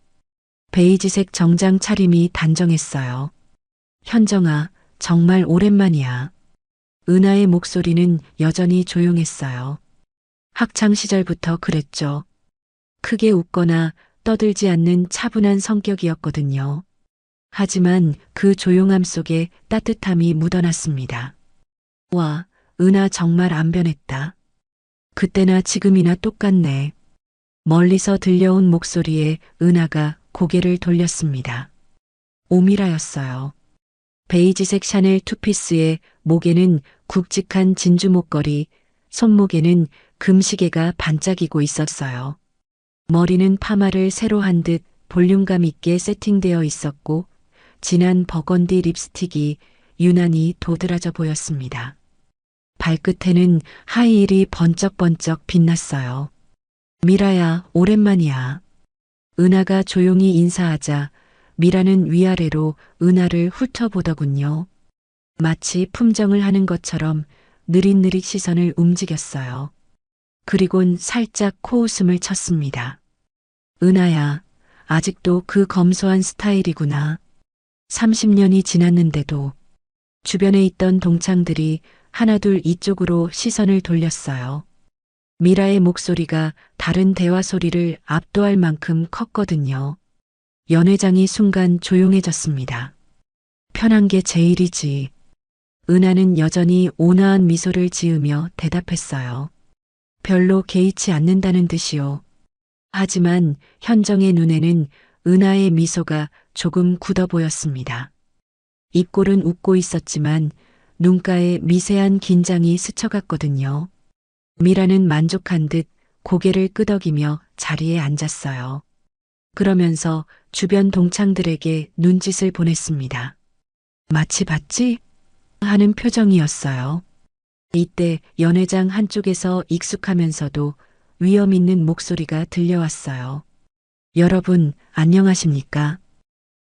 베이지색 정장 차림이 단정했어요. 현정아, 정말 오랜만이야. 은하의 목소리는 여전히 조용했어요. 학창 시절부터 그랬죠. 크게 웃거나 떠들지 않는 차분한 성격이었거든요. 하지만 그 조용함 속에 따뜻함이 묻어났습니다. 와, 은하 정말 안 변했다. 그때나 지금이나 똑같네. 멀리서 들려온 목소리에 은하가 고개를 돌렸습니다. 오미라였어요. 베이지색 샤넬 투피스에 목에는 굵직한 진주 목걸이, 손목에는 금시계가 반짝이고 있었어요. 머리는 파마를 새로 한 듯 볼륨감 있게 세팅되어 있었고 진한 버건디 립스틱이 유난히 도드라져 보였습니다. 발끝에는 하이힐이 번쩍번쩍 빛났어요. 미라야, 오랜만이야. 은하가 조용히 인사하자 미라는 위아래로 은하를 훑어보더군요. 마치 품정을 하는 것처럼 느릿느릿 시선을 움직였어요. 그리곤 살짝 코웃음을 쳤습니다. 은하야, 아직도 그 검소한 스타일이구나. 30년이 지났는데도. 주변에 있던 동창들이 하나둘 이쪽으로 시선을 돌렸어요. 미라의 목소리가 다른 대화 소리를 압도할 만큼 컸거든요. 연회장이 순간 조용해졌습니다. 편한 게 제일이지. 은하는 여전히 온화한 미소를 지으며 대답했어요. 별로 개의치 않는다는 듯이요. 하지만 현정의 눈에는 은하의 미소가 조금 굳어 보였습니다. 입꼬는 웃고 있었지만 눈가에 미세한 긴장이 스쳐갔거든요. 미라는 만족한 듯 고개를 끄덕이며 자리에 앉았어요. 그러면서 주변 동창들에게 눈짓을 보냈습니다. 마치 봤지? 하는 표정이었어요. 이때 연회장 한쪽에서 익숙하면서도 위험 있는 목소리가 들려왔어요. 여러분, 안녕하십니까?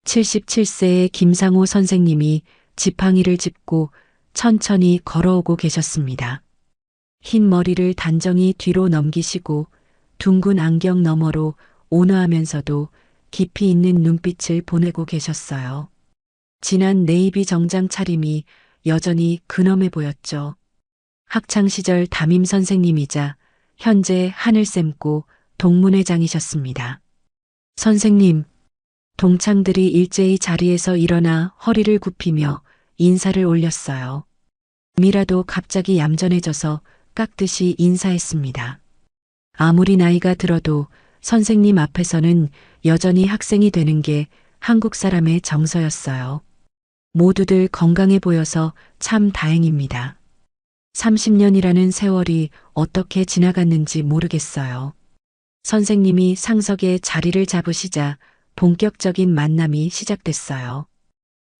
77세의 김상호 선생님이 지팡이를 짚고 천천히 걸어오고 계셨습니다. 흰 머리를 단정히 뒤로 넘기시고 둥근 안경 너머로 온화하면서도 깊이 있는 눈빛을 보내고 계셨어요. 진한 네이비 정장 차림이 여전히 근엄해 보였죠. 학창시절 담임 선생님이자 현재 하늘쌤고 동문회장이셨습니다. 선생님, 동창들이 일제히 자리에서 일어나 허리를 굽히며 인사를 올렸어요. 미라도 갑자기 얌전해져서 깍듯이 인사했습니다. 아무리 나이가 들어도 선생님 앞에서는 여전히 학생이 되는 게 한국 사람의 정서였어요. 모두들 건강해 보여서 참 다행입니다. 30년이라는 세월이 어떻게 지나갔는지 모르겠어요. 선생님이 상석에 자리를 잡으시자 본격적인 만남이 시작됐어요.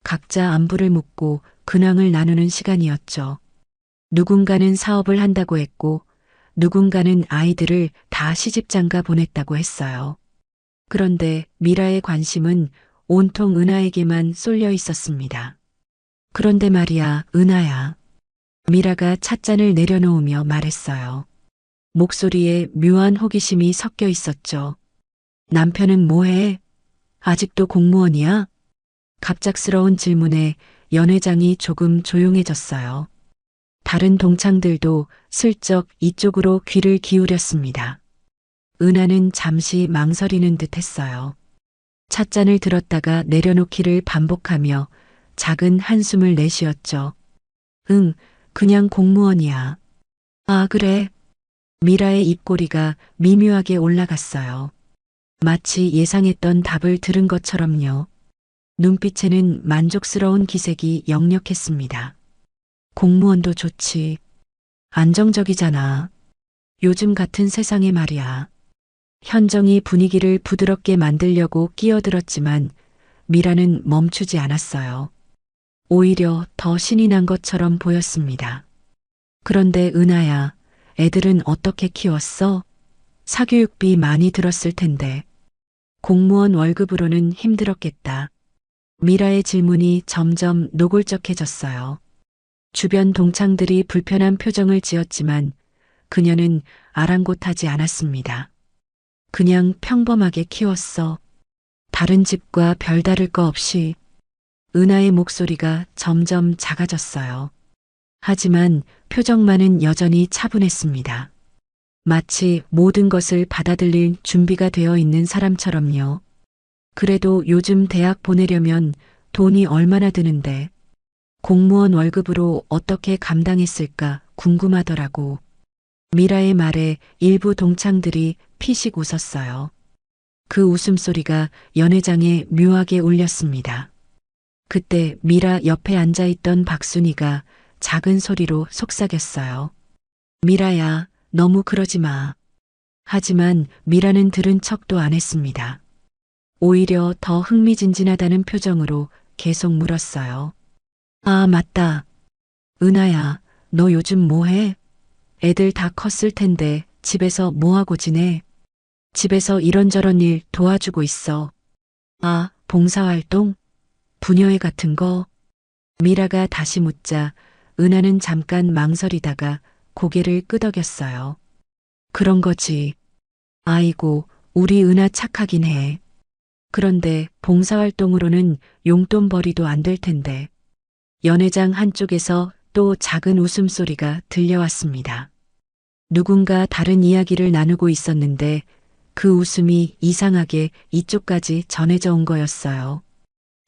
각자 안부를 묻고 근황을 나누는 시간이었죠. 누군가는 사업을 한다고 했고 누군가는 아이들을 다 시집장가 보냈다고 했어요. 그런데 미라의 관심은 온통 은하에게만 쏠려 있었습니다. 그런데 말이야, 은하야. 미라가 찻잔을 내려놓으며 말했어요. 목소리에 묘한 호기심이 섞여 있었죠. 남편은 뭐해? 아직도 공무원이야? 갑작스러운 질문에 연회장이 조금 조용해졌어요. 다른 동창들도 슬쩍 이쪽으로 귀를 기울였습니다. 은하는 잠시 망설이는 듯 했어요. 찻잔을 들었다가 내려놓기를 반복하며 작은 한숨을 내쉬었죠. 응, 그냥 공무원이야. 아, 그래. 미라의 입꼬리가 미묘하게 올라갔어요. 마치 예상했던 답을 들은 것처럼요. 눈빛에는 만족스러운 기색이 역력했습니다. 공무원도 좋지. 안정적이잖아. 요즘 같은 세상에 말이야. 현정이 분위기를 부드럽게 만들려고 끼어들었지만 미라는 멈추지 않았어요. 오히려 더 신이 난 것처럼 보였습니다. 그런데 은하야, 애들은 어떻게 키웠어? 사교육비 많이 들었을 텐데. 공무원 월급으로는 힘들었겠다. 미라의 질문이 점점 노골적해졌어요. 주변 동창들이 불편한 표정을 지었지만 그녀는 아랑곳하지 않았습니다. 그냥 평범하게 키웠어. 다른 집과 별다를 거 없이. 은하의 목소리가 점점 작아졌어요. 하지만 표정만은 여전히 차분했습니다. 마치 모든 것을 받아들일 준비가 되어 있는 사람처럼요. 그래도 요즘 대학 보내려면 돈이 얼마나 드는데 공무원 월급으로 어떻게 감당했을까 궁금하더라고. 미라의 말에 일부 동창들이 피식 웃었어요. 그 웃음소리가 연회장에 묘하게 울렸습니다. 그때 미라 옆에 앉아있던 박순이가 작은 소리로 속삭였어요. 미라야, 너무 그러지 마. 하지만 미라는 들은 척도 안 했습니다. 오히려 더 흥미진진하다는 표정으로 계속 물었어요. 아, 맞다. 은하야, 너 요즘 뭐 해? 애들 다 컸을 텐데 집에서 뭐 하고 지내? 집에서 이런저런 일 도와주고 있어. 아, 봉사활동? 부녀회 같은 거? 미라가 다시 묻자 은하는 잠깐 망설이다가 고개를 끄덕였어요. 그런 거지. 아이고, 우리 은하 착하긴 해. 그런데 봉사활동으로는 용돈벌이도 안 될 텐데. 연회장 한쪽에서 또 작은 웃음소리가 들려왔습니다. 누군가 다른 이야기를 나누고 있었는데 그 웃음이 이상하게 이쪽까지 전해져 온 거였어요.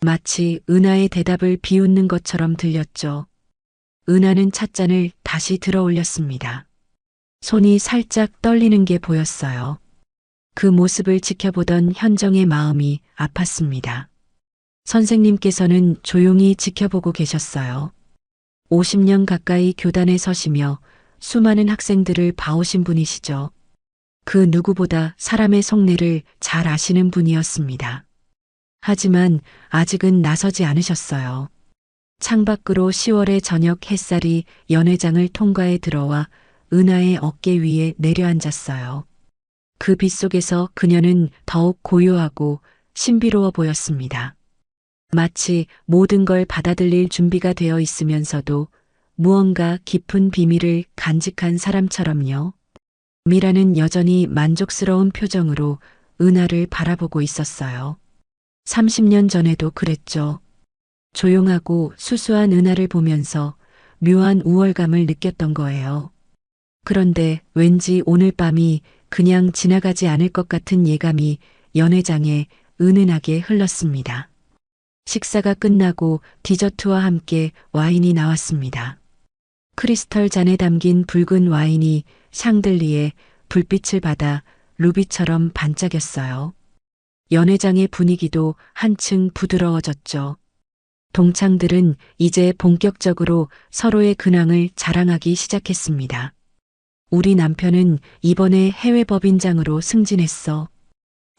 마치 은하의 대답을 비웃는 것처럼 들렸죠. 은하는 찻잔을 다시 들어 올렸습니다. 손이 살짝 떨리는 게 보였어요. 그 모습을 지켜보던 현정의 마음이 아팠습니다. 선생님께서는 조용히 지켜보고 계셨어요. 50년 가까이 교단에 서시며 수많은 학생들을 봐오신 분이시죠. 그 누구보다 사람의 속내를 잘 아시는 분이었습니다. 하지만 아직은 나서지 않으셨어요. 창밖으로 10월의 저녁 햇살이 연회장을 통과해 들어와 은하의 어깨 위에 내려앉았어요. 그 빛 속에서 그녀는 더욱 고요하고 신비로워 보였습니다. 마치 모든 걸 받아들일 준비가 되어 있으면서도 무언가 깊은 비밀을 간직한 사람처럼요. 미라는 여전히 만족스러운 표정으로 은하를 바라보고 있었어요. 30년 전에도 그랬죠. 조용하고 수수한 은하를 보면서 묘한 우월감을 느꼈던 거예요. 그런데 왠지 오늘 밤이 그냥 지나가지 않을 것 같은 예감이 연회장에 은은하게 흘렀습니다. 식사가 끝나고 디저트와 함께 와인이 나왔습니다. 크리스털 잔에 담긴 붉은 와인이 샹들리에 불빛을 받아 루비처럼 반짝였어요. 연회장의 분위기도 한층 부드러워졌죠. 동창들은 이제 본격적으로 서로의 근황을 자랑하기 시작했습니다. 우리 남편은 이번에 해외 법인장으로 승진했어.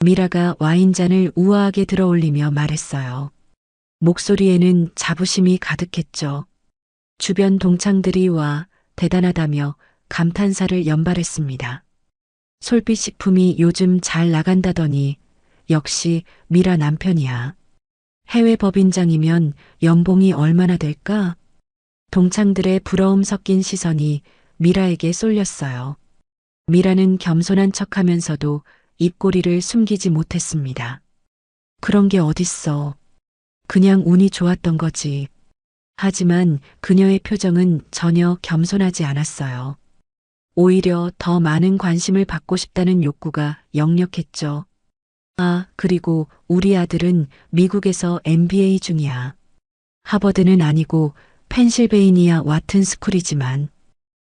미라가 와인잔을 우아하게 들어 올리며 말했어요. 목소리에는 자부심이 가득했죠. 주변 동창들이 와 대단하다며 감탄사를 연발했습니다. 솔빛 식품이 요즘 잘 나간다더니 역시 미라 남편이야. 해외 법인장이면 연봉이 얼마나 될까? 동창들의 부러움 섞인 시선이 미라에게 쏠렸어요. 미라는 겸손한 척하면서도 입꼬리를 숨기지 못했습니다. 그런 게 어딨어. 그냥 운이 좋았던 거지. 하지만 그녀의 표정은 전혀 겸손하지 않았어요. 오히려 더 많은 관심을 받고 싶다는 욕구가 역력했죠. 아, 그리고 우리 아들은 미국에서 MBA 중이야. 하버드는 아니고 펜실베이니아 와튼 스쿨이지만.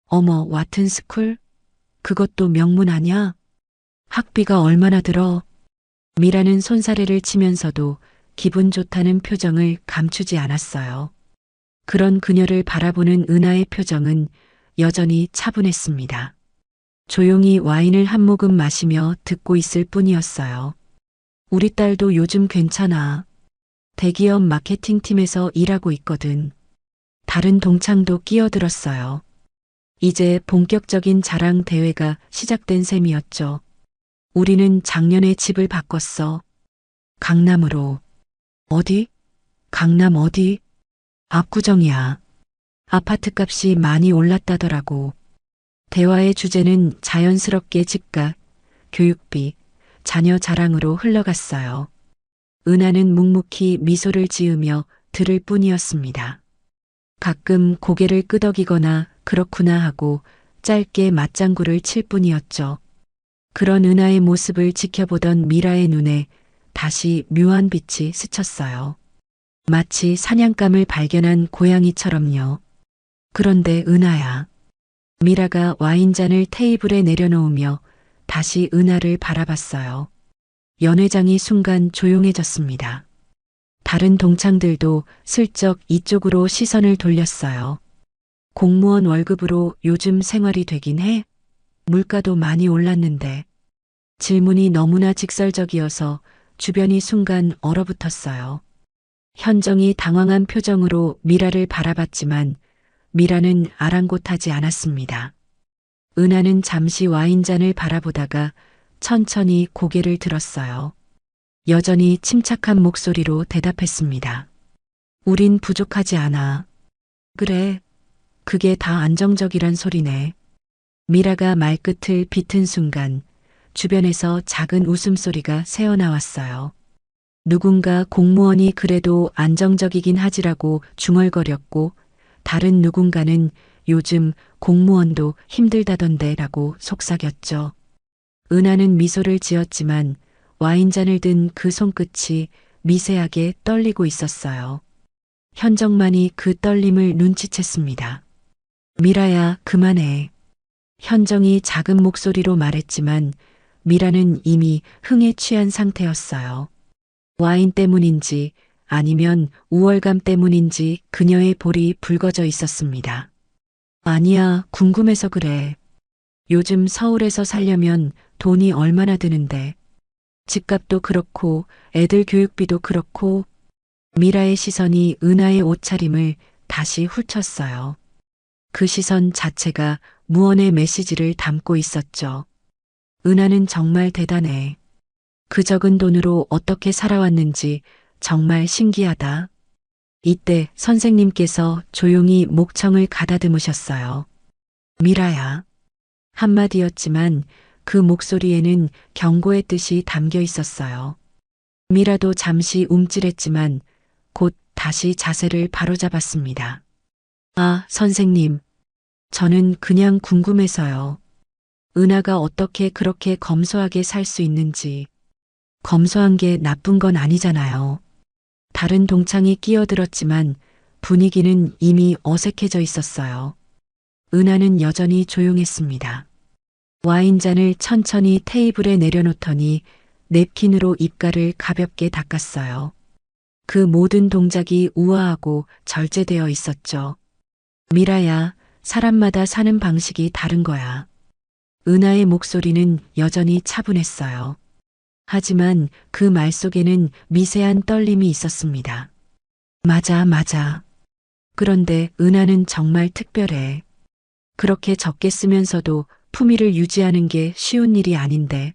어머, 와튼 스쿨? 그것도 명문 아냐? 학비가 얼마나 들어? 미라는 손사래를 치면서도 기분 좋다는 표정을 감추지 않았어요. 그런 그녀를 바라보는 은하의 표정은 여전히 차분했습니다. 조용히 와인을 한 모금 마시며 듣고 있을 뿐이었어요. 우리 딸도 요즘 괜찮아. 대기업 마케팅팀에서 일하고 있거든. 다른 동창도 끼어들었어요. 이제 본격적인 자랑 대회가 시작된 셈이었죠. 우리는 작년에 집을 바꿨어. 강남으로. 어디? 강남 어디? 압구정이야. 아파트 값이 많이 올랐다더라고. 대화의 주제는 자연스럽게 집값, 교육비, 자녀 자랑으로 흘러갔어요. 은하는 묵묵히 미소를 지으며 들을 뿐이었습니다. 가끔 고개를 끄덕이거나 그렇구나 하고 짧게 맞장구를 칠 뿐이었죠. 그런 은하의 모습을 지켜보던 미라의 눈에 다시 묘한 빛이 스쳤어요. 마치 사냥감을 발견한 고양이처럼요. 그런데 은하야. 미라가 와인잔을 테이블에 내려놓으며 다시 은하를 바라봤어요. 연회장이 순간 조용해졌습니다. 다른 동창들도 슬쩍 이쪽으로 시선을 돌렸어요. 공무원 월급으로 요즘 생활이 되긴 해? 물가도 많이 올랐는데. 질문이 너무나 직설적이어서 주변이 순간 얼어붙었어요. 현정이 당황한 표정으로 미라를 바라봤지만 미라는 아랑곳하지 않았습니다. 은하는 잠시 와인잔을 바라보다가 천천히 고개를 들었어요. 여전히 침착한 목소리로 대답했습니다. 우린 부족하지 않아. 그래, 그게 다 안정적이란 소리네. 미라가 말끝을 비튼 순간 주변에서 작은 웃음소리가 새어나왔어요. 누군가 공무원이 그래도 안정적이긴 하지라고 중얼거렸고 다른 누군가는 요즘 공무원도 힘들다던데 라고 속삭였죠. 은하는 미소를 지었지만 와인잔을 든 그 손끝이 미세하게 떨리고 있었어요. 현정만이 그 떨림을 눈치챘습니다. 미라야, 그만해. 현정이 작은 목소리로 말했지만 미라는 이미 흥에 취한 상태였어요. 와인 때문인지 아니면 우월감 때문인지 그녀의 볼이 붉어져 있었습니다. 아니야, 궁금해서 그래. 요즘 서울에서 살려면 돈이 얼마나 드는데. 집값도 그렇고 애들 교육비도 그렇고. 미라의 시선이 은하의 옷차림을 다시 훑었어요. 그 시선 자체가 무언의 메시지를 담고 있었죠. 은하는 정말 대단해. 그 적은 돈으로 어떻게 살아왔는지 정말 신기하다. 이때 선생님께서 조용히 목청을 가다듬으셨어요. 미라야. 한마디였지만 그 목소리에는 경고의 뜻이 담겨 있었어요. 미라도 잠시 움찔했지만 곧 다시 자세를 바로잡았습니다. 아, 선생님. 저는 그냥 궁금해서요. 은하가 어떻게 그렇게 검소하게 살 수 있는지. 검소한 게 나쁜 건 아니잖아요. 다른 동창이 끼어들었지만 분위기는 이미 어색해져 있었어요. 은하는 여전히 조용했습니다. 와인잔을 천천히 테이블에 내려놓더니 냅킨으로 입가를 가볍게 닦았어요. 그 모든 동작이 우아하고 절제되어 있었죠. 미라야, 사람마다 사는 방식이 다른 거야. 은하의 목소리는 여전히 차분했어요. 하지만 그 말 속에는 미세한 떨림이 있었습니다. 맞아, 맞아. 그런데 은하는 정말 특별해. 그렇게 적게 쓰면서도 품위를 유지하는 게 쉬운 일이 아닌데.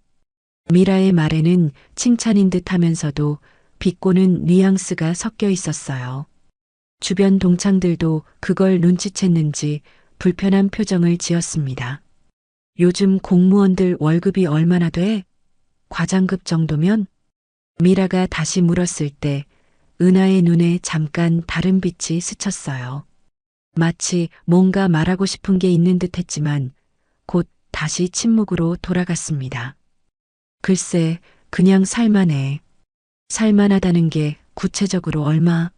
미라의 말에는 칭찬인 듯 하면서도 비꼬는 뉘앙스가 섞여 있었어요. 주변 동창들도 그걸 눈치챘는지 불편한 표정을 지었습니다. 요즘 공무원들 월급이 얼마나 돼? 과장급 정도면? 미라가 다시 물었을 때 은하의 눈에 잠깐 다른 빛이 스쳤어요. 마치 뭔가 말하고 싶은 게 있는 듯 했지만 곧 다시 침묵으로 돌아갔습니다. 글쎄, 그냥 살만해. 살만하다는 게 구체적으로 얼마?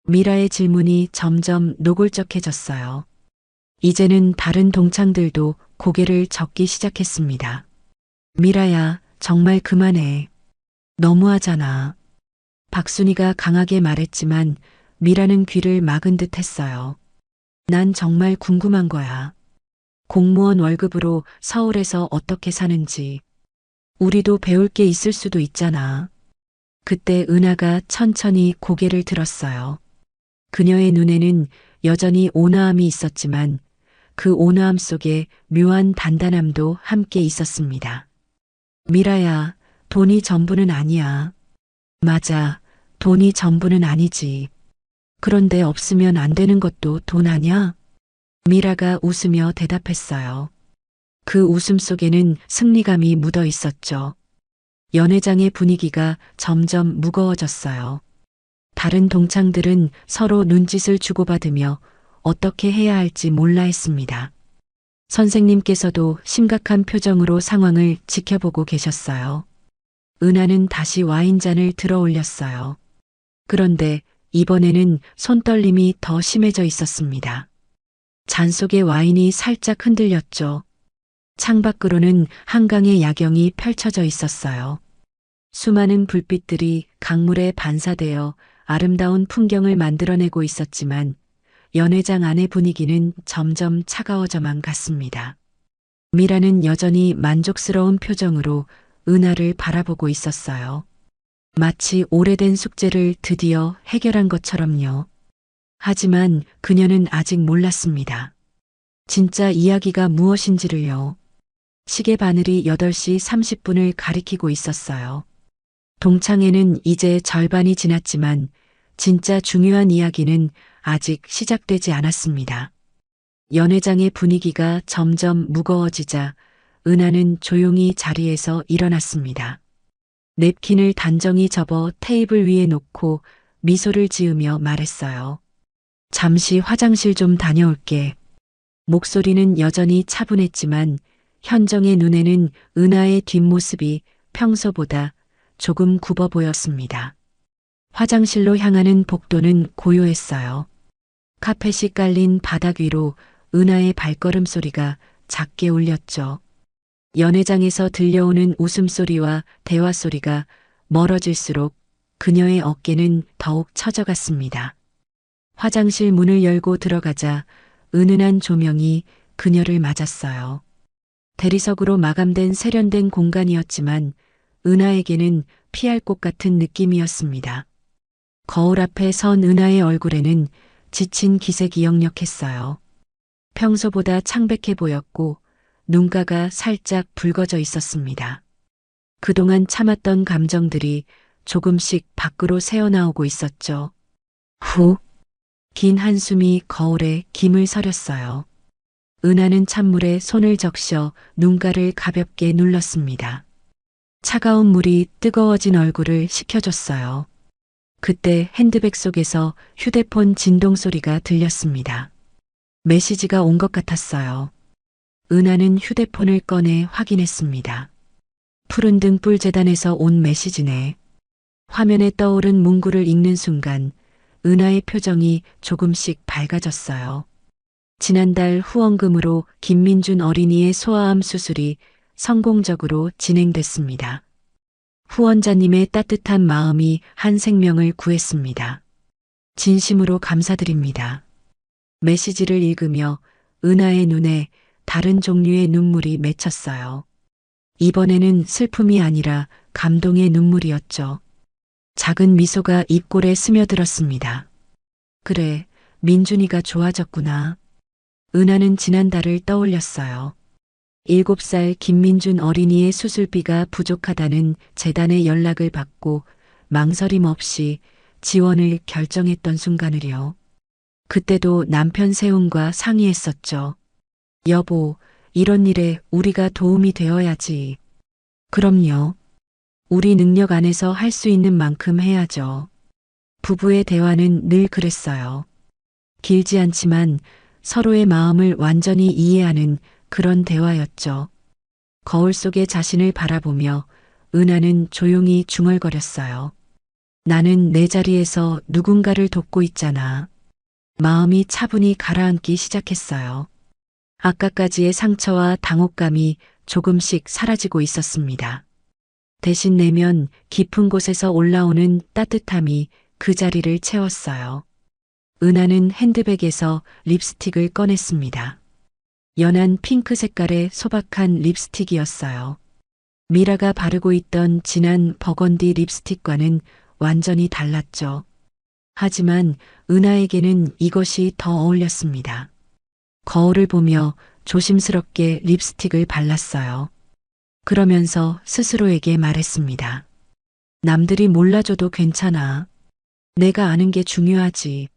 미라의 질문이 점점 노골적해졌어요. 이제는 다른 동창들도 고개를 젓기 시작했습니다. 미라야, 정말 그만해. 너무하잖아. 박순이가 강하게 말했지만 미라는 귀를 막은 듯 했어요. 난 정말 궁금한 거야. 공무원 월급으로 서울에서 어떻게 사는지. 우리도 배울 게 있을 수도 있잖아. 그때 은하가 천천히 고개를 들었어요. 그녀의 눈에는 여전히 온화함이 있었지만 그 온화함 속에 묘한 단단함도 함께 있었습니다. 미라야, 돈이 전부는 아니야. 맞아, 돈이 전부는 아니지. 그런데 없으면 안 되는 것도 돈 아냐? 미라가 웃으며 대답했어요. 그 웃음 속에는 승리감이 묻어 있었죠. 연회장의 분위기가 점점 무거워졌어요. 다른 동창들은 서로 눈짓을 주고받으며 어떻게 해야 할지 몰라 했습니다. 선생님께서도 심각한 표정으로 상황을 지켜보고 계셨어요. 은하는 다시 와인잔을 들어 올렸어요. 그런데 이번에는 손떨림이 더 심해져 있었습니다. 잔 속의 와인이 살짝 흔들렸죠. 창밖으로는 한강의 야경이 펼쳐져 있었어요. 수많은 불빛들이 강물에 반사되어 아름다운 풍경을 만들어내고 있었지만 연회장 안의 분위기는 점점 차가워져만 갔습니다. 미라는 여전히 만족스러운 표정으로 은하를 바라보고 있었어요. 마치 오래된 숙제를 드디어 해결한 것처럼요. 하지만 그녀는 아직 몰랐습니다. 진짜 이야기가 무엇인지를요. 시계 바늘이 8시 30분을 가리키고 있었어요. 동창회는 이제 절반이 지났지만 진짜 중요한 이야기는 아직 시작되지 않았습니다. 연회장의 분위기가 점점 무거워지자 은하는 조용히 자리에서 일어났습니다. 냅킨을 단정히 접어 테이블 위에 놓고 미소를 지으며 말했어요. 잠시 화장실 좀 다녀올게. 목소리는 여전히 차분했지만 현정의 눈에는 은하의 뒷모습이 평소보다 조금 굽어 보였습니다. 화장실로 향하는 복도는 고요했어요. 카펫이 깔린 바닥 위로 은하의 발걸음 소리가 작게 울렸죠. 연회장에서 들려오는 웃음소리와 대화 소리가 멀어질수록 그녀의 어깨는 더욱 처져갔습니다. 화장실 문을 열고 들어가자 은은한 조명이 그녀를 맞았어요. 대리석으로 마감된 세련된 공간이었지만 은하에게는 피할 곳 같은 느낌이었습니다. 거울 앞에 선 은하의 얼굴에는 지친 기색이 역력했어요. 평소보다 창백해 보였고 눈가가 살짝 붉어져 있었습니다. 그동안 참았던 감정들이 조금씩 밖으로 새어나오고 있었죠. 후, 긴 한숨이 거울에 김을 서렸어요. 은하는 찬물에 손을 적셔 눈가를 가볍게 눌렀습니다. 차가운 물이 뜨거워진 얼굴을 식혀줬어요. 그때 핸드백 속에서 휴대폰 진동 소리가 들렸습니다. 메시지가 온 것 같았어요. 은하는 휴대폰을 꺼내 확인했습니다. 푸른 등불 재단에서 온 메시지네. 화면에 떠오른 문구를 읽는 순간 은하의 표정이 조금씩 밝아졌어요. 지난달 후원금으로 김민준 어린이의 소아암 수술이 성공적으로 진행됐습니다. 후원자님의 따뜻한 마음이 한 생명을 구했습니다. 진심으로 감사드립니다. 메시지를 읽으며 은하의 눈에 다른 종류의 눈물이 맺혔어요. 이번에는 슬픔이 아니라 감동의 눈물이었죠. 작은 미소가 입꼬리에 스며들었습니다. 그래, 민준이가 좋아졌구나. 은하는 지난달을 떠올렸어요. 7살 김민준 어린이의 수술비가 부족하다는 재단의 연락을 받고 망설임 없이 지원을 결정했던 순간을요. 그때도 남편 세훈과 상의했었죠. 여보, 이런 일에 우리가 도움이 되어야지. 그럼요. 우리 능력 안에서 할 수 있는 만큼 해야죠. 부부의 대화는 늘 그랬어요. 길지 않지만 서로의 마음을 완전히 이해하는 그런 대화였죠. 거울 속의 자신을 바라보며 은하는 조용히 중얼거렸어요. 나는 내 자리에서 누군가를 돕고 있잖아. 마음이 차분히 가라앉기 시작했어요. 아까까지의 상처와 당혹감이 조금씩 사라지고 있었습니다. 대신 내면 깊은 곳에서 올라오는 따뜻함이 그 자리를 채웠어요. 은하는 핸드백에서 립스틱을 꺼냈습니다. 연한 핑크 색깔의 소박한 립스틱이었어요. 미라가 바르고 있던 진한 버건디 립스틱과는 완전히 달랐죠. 하지만 은하에게는 이것이 더 어울렸습니다. 거울을 보며 조심스럽게 립스틱을 발랐어요. 그러면서 스스로에게 말했습니다. 남들이 몰라줘도 괜찮아. 내가 아는 게 중요하지.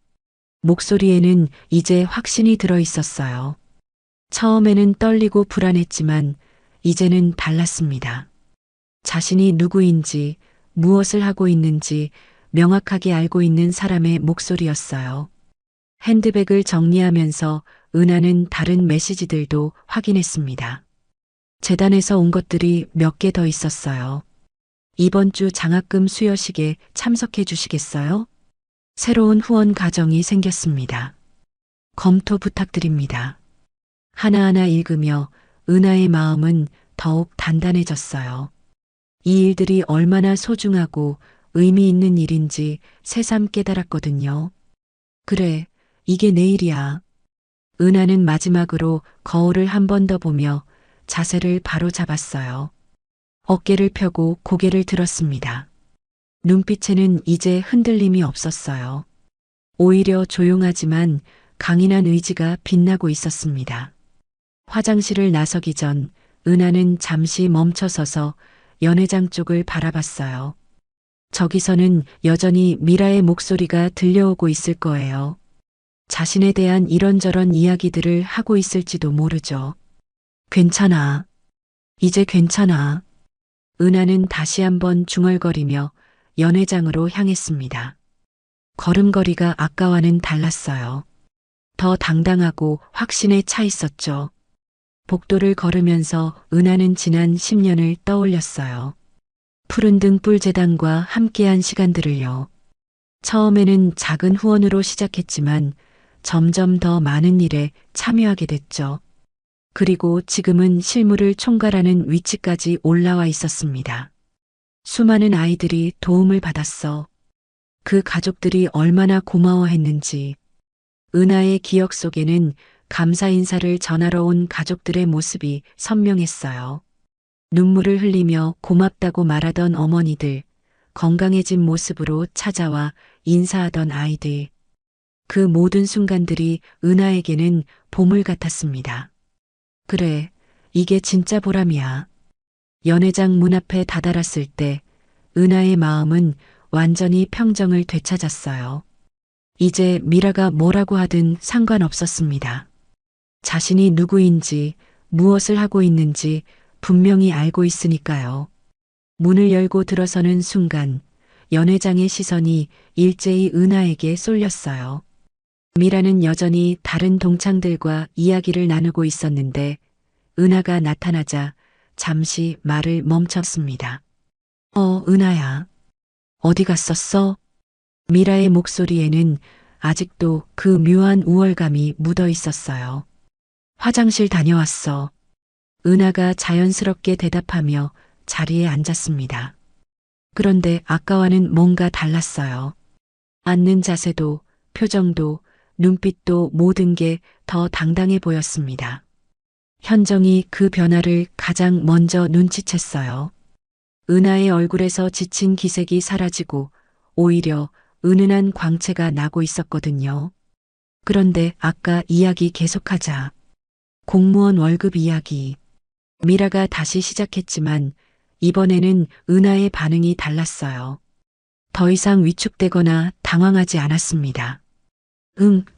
목소리에는 이제 확신이 들어 있었어요. 처음에는 떨리고 불안했지만 이제는 달랐습니다. 자신이 누구인지, 무엇을 하고 있는지 명확하게 알고 있는 사람의 목소리였어요. 핸드백을 정리하면서 은하는 다른 메시지들도 확인했습니다. 재단에서 온 것들이 몇 개 더 있었어요. 이번 주 장학금 수여식에 참석해 주시겠어요? 새로운 후원 가정이 생겼습니다. 검토 부탁드립니다. 하나하나 읽으며 은하의 마음은 더욱 단단해졌어요. 이 일들이 얼마나 소중하고 의미 있는 일인지 새삼 깨달았거든요. 그래, 이게 내 일이야. 은하는 마지막으로 거울을 한 번 더 보며 자세를 바로 잡았어요. 어깨를 펴고 고개를 들었습니다. 눈빛에는 이제 흔들림이 없었어요. 오히려 조용하지만 강인한 의지가 빛나고 있었습니다. 화장실을 나서기 전 은하는 잠시 멈춰서서 연회장 쪽을 바라봤어요. 저기서는 여전히 미라의 목소리가 들려오고 있을 거예요. 자신에 대한 이런저런 이야기들을 하고 있을지도 모르죠. 괜찮아. 이제 괜찮아. 은하는 다시 한번 중얼거리며 연회장으로 향했습니다. 걸음걸이가 아까와는 달랐어요. 더 당당하고 확신에 차 있었죠. 복도를 걸으면서 은하는 지난 10년을 떠올렸어요. 푸른 등불 재단과 함께한 시간들을요. 처음에는 작은 후원으로 시작했지만 점점 더 많은 일에 참여하게 됐죠. 그리고 지금은 실무를 총괄하는 위치까지 올라와 있었습니다. 수많은 아이들이 도움을 받았어. 그 가족들이 얼마나 고마워했는지. 은하의 기억 속에는 감사 인사를 전하러 온 가족들의 모습이 선명했어요. 눈물을 흘리며 고맙다고 말하던 어머니들, 건강해진 모습으로 찾아와 인사하던 아이들. 그 모든 순간들이 은하에게는 보물 같았습니다. 그래, 이게 진짜 보람이야. 연회장 문 앞에 다다랐을 때 은하의 마음은 완전히 평정을 되찾았어요. 이제 미라가 뭐라고 하든 상관없었습니다. 자신이 누구인지 무엇을 하고 있는지 분명히 알고 있으니까요. 문을 열고 들어서는 순간 연회장의 시선이 일제히 은하에게 쏠렸어요. 미라는 여전히 다른 동창들과 이야기를 나누고 있었는데 은하가 나타나자 잠시 말을 멈췄습니다. 은하야. 어디 갔었어? 미라의 목소리에는 아직도 그 묘한 우월감이 묻어 있었어요. 화장실 다녀왔어. 은하가 자연스럽게 대답하며 자리에 앉았습니다. 그런데 아까와는 뭔가 달랐어요. 앉는 자세도, 표정도, 눈빛도 모든 게 더 당당해 보였습니다. 현정이 그 변화를 가장 먼저 눈치챘어요. 은하의 얼굴에서 지친 기색이 사라지고 오히려 은은한 광채가 나고 있었거든요. 그런데 아까 이야기 계속하자. 공무원 월급 이야기. 미라가 다시 시작했지만 이번에는 은하의 반응이 달랐어요. 더 이상 위축되거나 당황하지 않았습니다.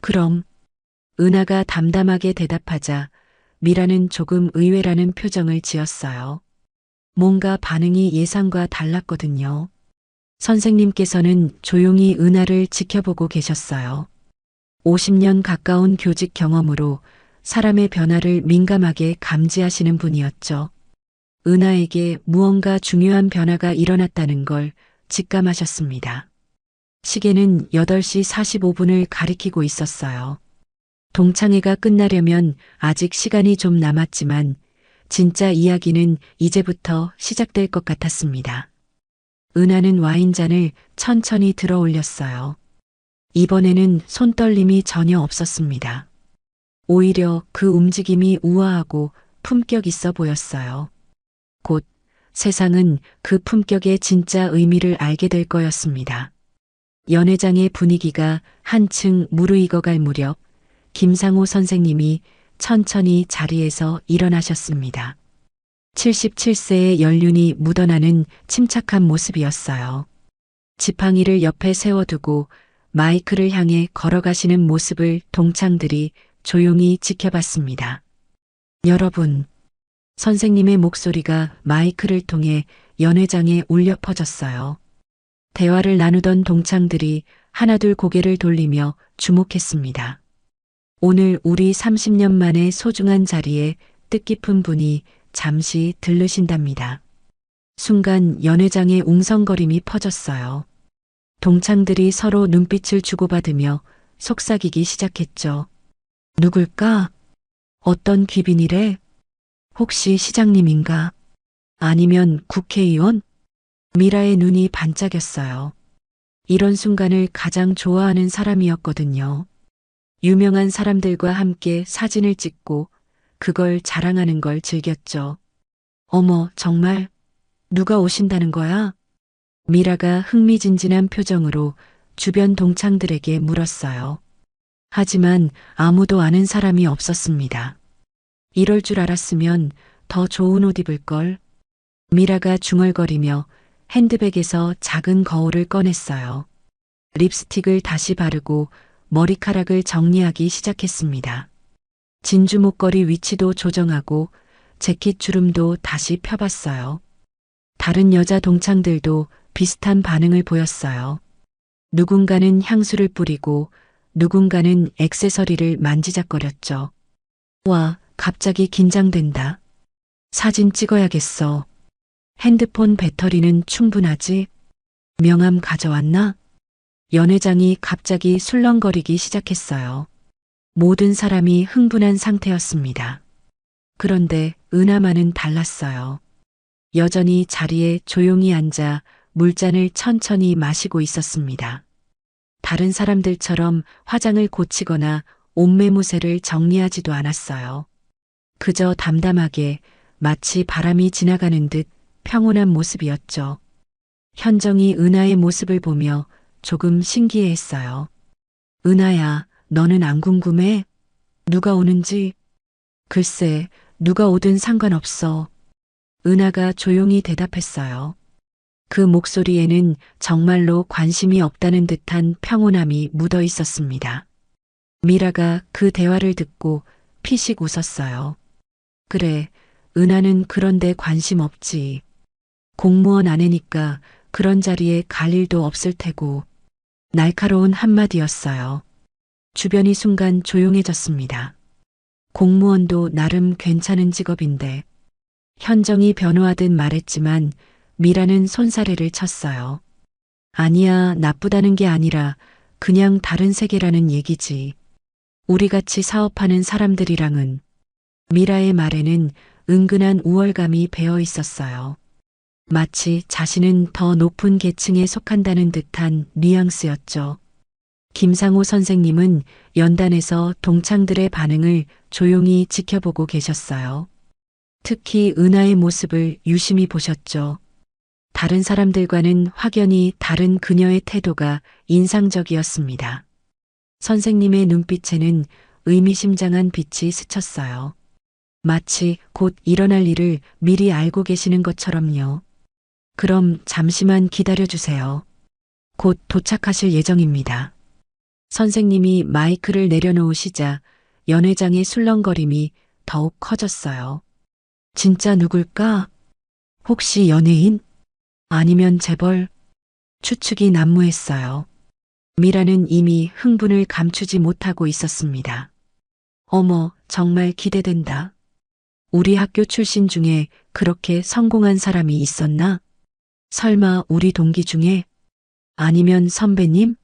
그럼. 은하가 담담하게 대답하자 미라는 조금 의외라는 표정을 지었어요. 뭔가 반응이 예상과 달랐거든요. 선생님께서는 조용히 은하를 지켜보고 계셨어요. 50년 가까운 교직 경험으로 사람의 변화를 민감하게 감지하시는 분이었죠. 은하에게 무언가 중요한 변화가 일어났다는 걸 직감하셨습니다. 시계는 8시 45분을 가리키고 있었어요. 동창회가 끝나려면 아직 시간이 좀 남았지만 진짜 이야기는 이제부터 시작될 것 같았습니다. 은하는 와인잔을 천천히 들어 올렸어요. 이번에는 손떨림이 전혀 없었습니다. 오히려 그 움직임이 우아하고 품격 있어 보였어요. 곧 세상은 그 품격의 진짜 의미를 알게 될 거였습니다. 연회장의 분위기가 한층 무르익어갈 무렵 김상호 선생님이 천천히 자리에서 일어나셨습니다. 77세의 연륜이 묻어나는 침착한 모습이었어요. 지팡이를 옆에 세워두고 마이크를 향해 걸어가시는 모습을 동창들이 조용히 지켜봤습니다. 여러분, 선생님의 목소리가 마이크를 통해 연회장에 울려 퍼졌어요. 대화를 나누던 동창들이 하나둘 고개를 돌리며 주목했습니다. 오늘 우리 30년 만에 소중한 자리에 뜻깊은 분이 잠시 들르신답니다. 순간 연회장의 웅성거림이 퍼졌어요. 동창들이 서로 눈빛을 주고받으며 속삭이기 시작했죠. 누굴까? 어떤 귀빈이래? 혹시 시장님인가? 아니면 국회의원? 미라의 눈이 반짝였어요. 이런 순간을 가장 좋아하는 사람이었거든요. 유명한 사람들과 함께 사진을 찍고 그걸 자랑하는 걸 즐겼죠. 어머, 정말? 누가 오신다는 거야? 미라가 흥미진진한 표정으로 주변 동창들에게 물었어요. 하지만 아무도 아는 사람이 없었습니다. 이럴 줄 알았으면 더 좋은 옷 입을걸. 미라가 중얼거리며 핸드백에서 작은 거울을 꺼냈어요. 립스틱을 다시 바르고 머리카락을 정리하기 시작했습니다. 진주 목걸이 위치도 조정하고 재킷 주름도 다시 펴봤어요. 다른 여자 동창들도 비슷한 반응을 보였어요. 누군가는 향수를 뿌리고 누군가는 액세서리를 만지작거렸죠. 와, 갑자기 긴장된다. 사진 찍어야겠어. 핸드폰 배터리는 충분하지? 명함 가져왔나? 연회장이 갑자기 술렁거리기 시작했어요. 모든 사람이 흥분한 상태였습니다. 그런데 은하만은 달랐어요. 여전히 자리에 조용히 앉아 물잔을 천천히 마시고 있었습니다. 다른 사람들처럼 화장을 고치거나 옷매무새를 정리하지도 않았어요. 그저 담담하게 마치 바람이 지나가는 듯 평온한 모습이었죠. 현정이 은하의 모습을 보며 조금 신기해했어요. 은하야, 너는 안 궁금해? 누가 오는지? 글쎄, 누가 오든 상관없어. 은하가 조용히 대답했어요. 그 목소리에는 정말로 관심이 없다는 듯한 평온함이 묻어 있었습니다. 미라가 그 대화를 듣고 피식 웃었어요. 그래, 은하는 그런데 관심 없지. 공무원 아내니까 그런 자리에 갈 일도 없을 테고. 날카로운 한마디였어요. 주변이 순간 조용해졌습니다. 공무원도 나름 괜찮은 직업인데. 현정이 변호하듯 말했지만 미라는 손사래를 쳤어요. 아니야, 나쁘다는 게 아니라 그냥 다른 세계라는 얘기지. 우리같이 사업하는 사람들이랑은. 미라의 말에는 은근한 우월감이 배어 있었어요. 마치 자신은 더 높은 계층에 속한다는 듯한 뉘앙스였죠. 김상호 선생님은 연단에서 동창들의 반응을 조용히 지켜보고 계셨어요. 특히 은하의 모습을 유심히 보셨죠. 다른 사람들과는 확연히 다른 그녀의 태도가 인상적이었습니다. 선생님의 눈빛에는 의미심장한 빛이 스쳤어요. 마치 곧 일어날 일을 미리 알고 계시는 것처럼요. 그럼 잠시만 기다려주세요. 곧 도착하실 예정입니다. 선생님이 마이크를 내려놓으시자 연회장의 술렁거림이 더욱 커졌어요. 진짜 누굴까? 혹시 연예인? 아니면 재벌? 추측이 난무했어요. 미라는 이미 흥분을 감추지 못하고 있었습니다. 어머, 정말 기대된다. 우리 학교 출신 중에 그렇게 성공한 사람이 있었나? 설마 우리 동기 중에? 아니면 선배님?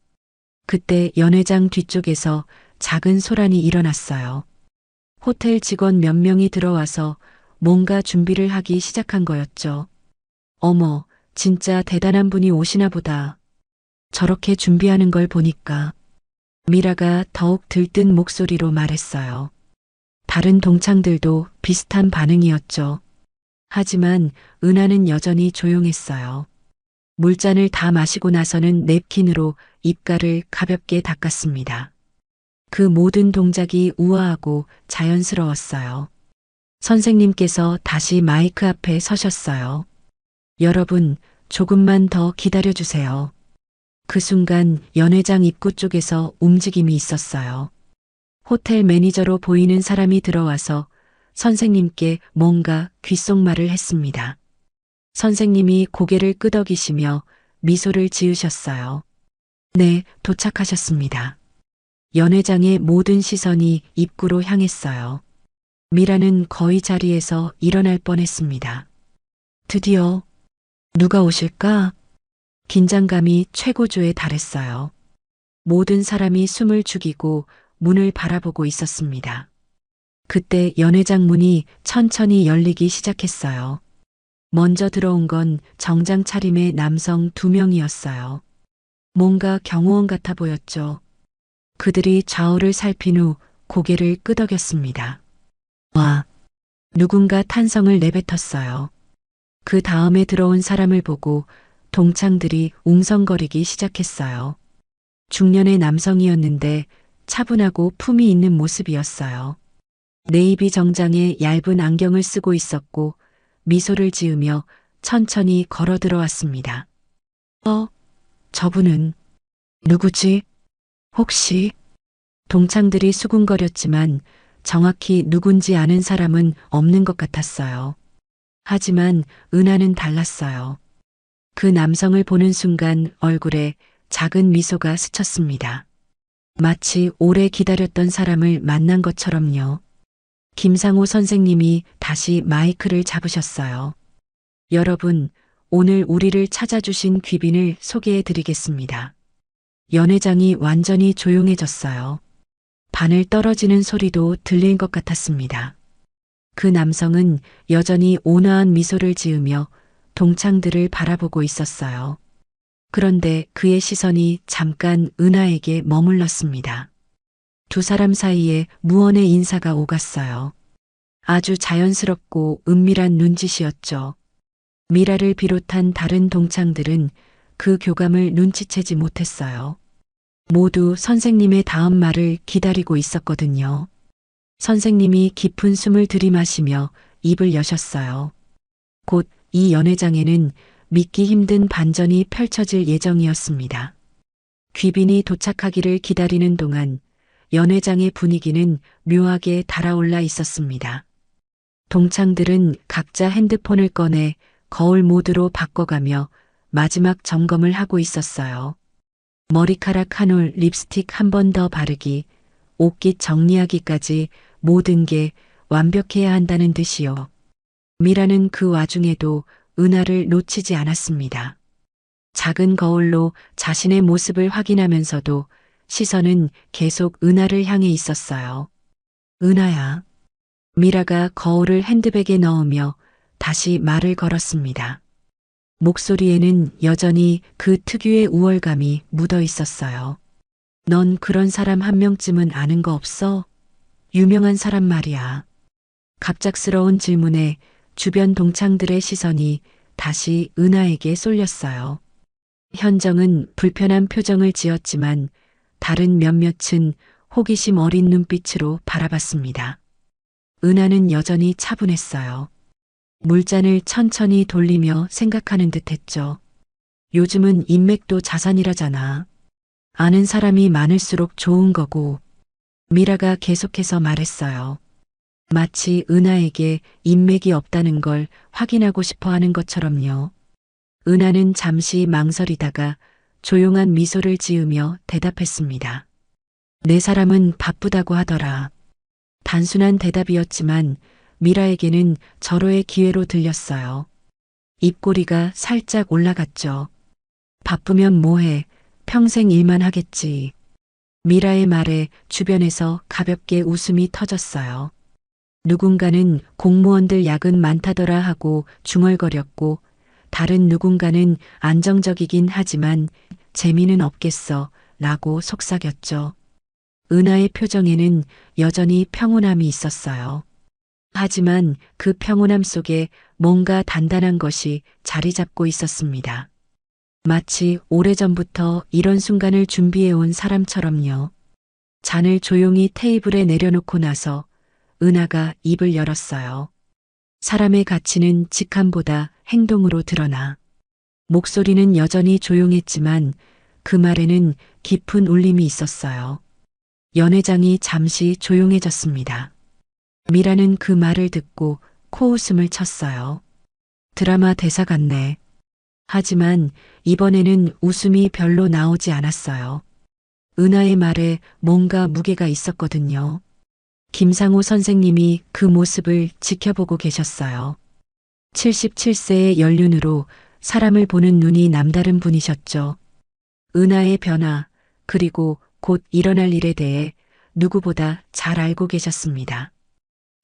그때 연회장 뒤쪽에서 작은 소란이 일어났어요. 호텔 직원 몇 명이 들어와서 뭔가 준비를 하기 시작한 거였죠. 어머, 진짜 대단한 분이 오시나 보다. 저렇게 준비하는 걸 보니까. 미라가 더욱 들뜬 목소리로 말했어요. 다른 동창들도 비슷한 반응이었죠. 하지만 은하는 여전히 조용했어요. 물잔을 다 마시고 나서는 냅킨으로 입가를 가볍게 닦았습니다. 그 모든 동작이 우아하고 자연스러웠어요. 선생님께서 다시 마이크 앞에 서셨어요. 여러분, 조금만 더 기다려주세요. 그 순간 연회장 입구 쪽에서 움직임이 있었어요. 호텔 매니저로 보이는 사람이 들어와서 선생님께 뭔가 귓속말을 했습니다. 선생님이 고개를 끄덕이시며 미소를 지으셨어요. 네, 도착하셨습니다. 연회장의 모든 시선이 입구로 향했어요. 미라는 거의 자리에서 일어날 뻔했습니다. 드디어 누가 오실까? 긴장감이 최고조에 달했어요. 모든 사람이 숨을 죽이고 문을 바라보고 있었습니다. 그때 연회장 문이 천천히 열리기 시작했어요. 먼저 들어온 건 정장 차림의 남성 2명이었어요. 뭔가 경호원 같아 보였죠. 그들이 좌우를 살핀 후 고개를 끄덕였습니다. 와, 누군가 탄성을 내뱉었어요. 그 다음에 들어온 사람을 보고 동창들이 웅성거리기 시작했어요. 중년의 남성이었는데 차분하고 품이 있는 모습이었어요. 네이비 정장에 얇은 안경을 쓰고 있었고 미소를 지으며 천천히 걸어 들어왔습니다. 저분은 누구지? 혹시? 동창들이 수군거렸지만 정확히 누군지 아는 사람은 없는 것 같았어요. 하지만 은하는 달랐어요. 그 남성을 보는 순간 얼굴에 작은 미소가 스쳤습니다. 마치 오래 기다렸던 사람을 만난 것처럼요. 김상호 선생님이 다시 마이크를 잡으셨어요. 여러분, 오늘 우리를 찾아주신 귀빈을 소개해 드리겠습니다. 연회장이 완전히 조용해졌어요. 바늘 떨어지는 소리도 들린 것 같았습니다. 그 남성은 여전히 온화한 미소를 지으며 동창들을 바라보고 있었어요. 그런데 그의 시선이 잠깐 은하에게 머물렀습니다. 두 사람 사이에 무언의 인사가 오갔어요. 아주 자연스럽고 은밀한 눈짓이었죠. 미라를 비롯한 다른 동창들은 그 교감을 눈치채지 못했어요. 모두 선생님의 다음 말을 기다리고 있었거든요. 선생님이 깊은 숨을 들이마시며 입을 여셨어요. 곧 이 연회장에는 믿기 힘든 반전이 펼쳐질 예정이었습니다. 귀빈이 도착하기를 기다리는 동안 연회장의 분위기는 묘하게 달아올라 있었습니다. 동창들은 각자 핸드폰을 꺼내 거울 모드로 바꿔가며 마지막 점검을 하고 있었어요. 머리카락 한 올, 립스틱 한 번 더 바르기, 옷깃 정리하기까지 모든 게 완벽해야 한다는 듯이요. 미라는 그 와중에도 은하를 놓치지 않았습니다. 작은 거울로 자신의 모습을 확인하면서도 시선은 계속 은하를 향해 있었어요. 은하야. 미라가 거울을 핸드백에 넣으며 다시 말을 걸었습니다. 목소리에는 여전히 그 특유의 우월감이 묻어 있었어요. 넌 그런 사람 한 명쯤은 아는 거 없어? 유명한 사람 말이야. 갑작스러운 질문에 주변 동창들의 시선이 다시 은하에게 쏠렸어요. 현정은 불편한 표정을 지었지만 다른 몇몇은 호기심 어린 눈빛으로 바라봤습니다. 은하는 여전히 차분했어요. 물잔을 천천히 돌리며 생각하는 듯 했죠. 요즘은 인맥도 자산이라잖아. 아는 사람이 많을수록 좋은 거고. 미라가 계속해서 말했어요. 마치 은하에게 인맥이 없다는 걸 확인하고 싶어 하는 것처럼요. 은하는 잠시 망설이다가 조용한 미소를 지으며 대답했습니다. 내 사람은 바쁘다고 하더라. 단순한 대답이었지만 미라에게는 절호의 기회로 들렸어요. 입꼬리가 살짝 올라갔죠. 바쁘면 뭐해? 평생 일만 하겠지. 미라의 말에 주변에서 가볍게 웃음이 터졌어요. 누군가는 공무원들 야근 많다더라 하고 중얼거렸고 다른 누군가는 안정적이긴 하지만 재미는 없겠어 라고 속삭였죠. 은하의 표정에는 여전히 평온함이 있었어요. 하지만 그 평온함 속에 뭔가 단단한 것이 자리 잡고 있었습니다. 마치 오래전부터 이런 순간을 준비해온 사람처럼요. 잔을 조용히 테이블에 내려놓고 나서 은하가 입을 열었어요. 사람의 가치는 직함보다 행동으로 드러나. 목소리는 여전히 조용했지만 그 말에는 깊은 울림이 있었어요. 연회장이 잠시 조용해졌습니다. 미라는 그 말을 듣고 코웃음을 쳤어요. 드라마 대사 같네. 하지만 이번에는 웃음이 별로 나오지 않았어요. 은하의 말에 뭔가 무게가 있었거든요. 김상우 선생님이 그 모습을 지켜보고 계셨어요. 77세의 연륜으로 사람을 보는 눈이 남다른 분이셨죠. 은하의 변화, 그리고 곧 일어날 일에 대해 누구보다 잘 알고 계셨습니다.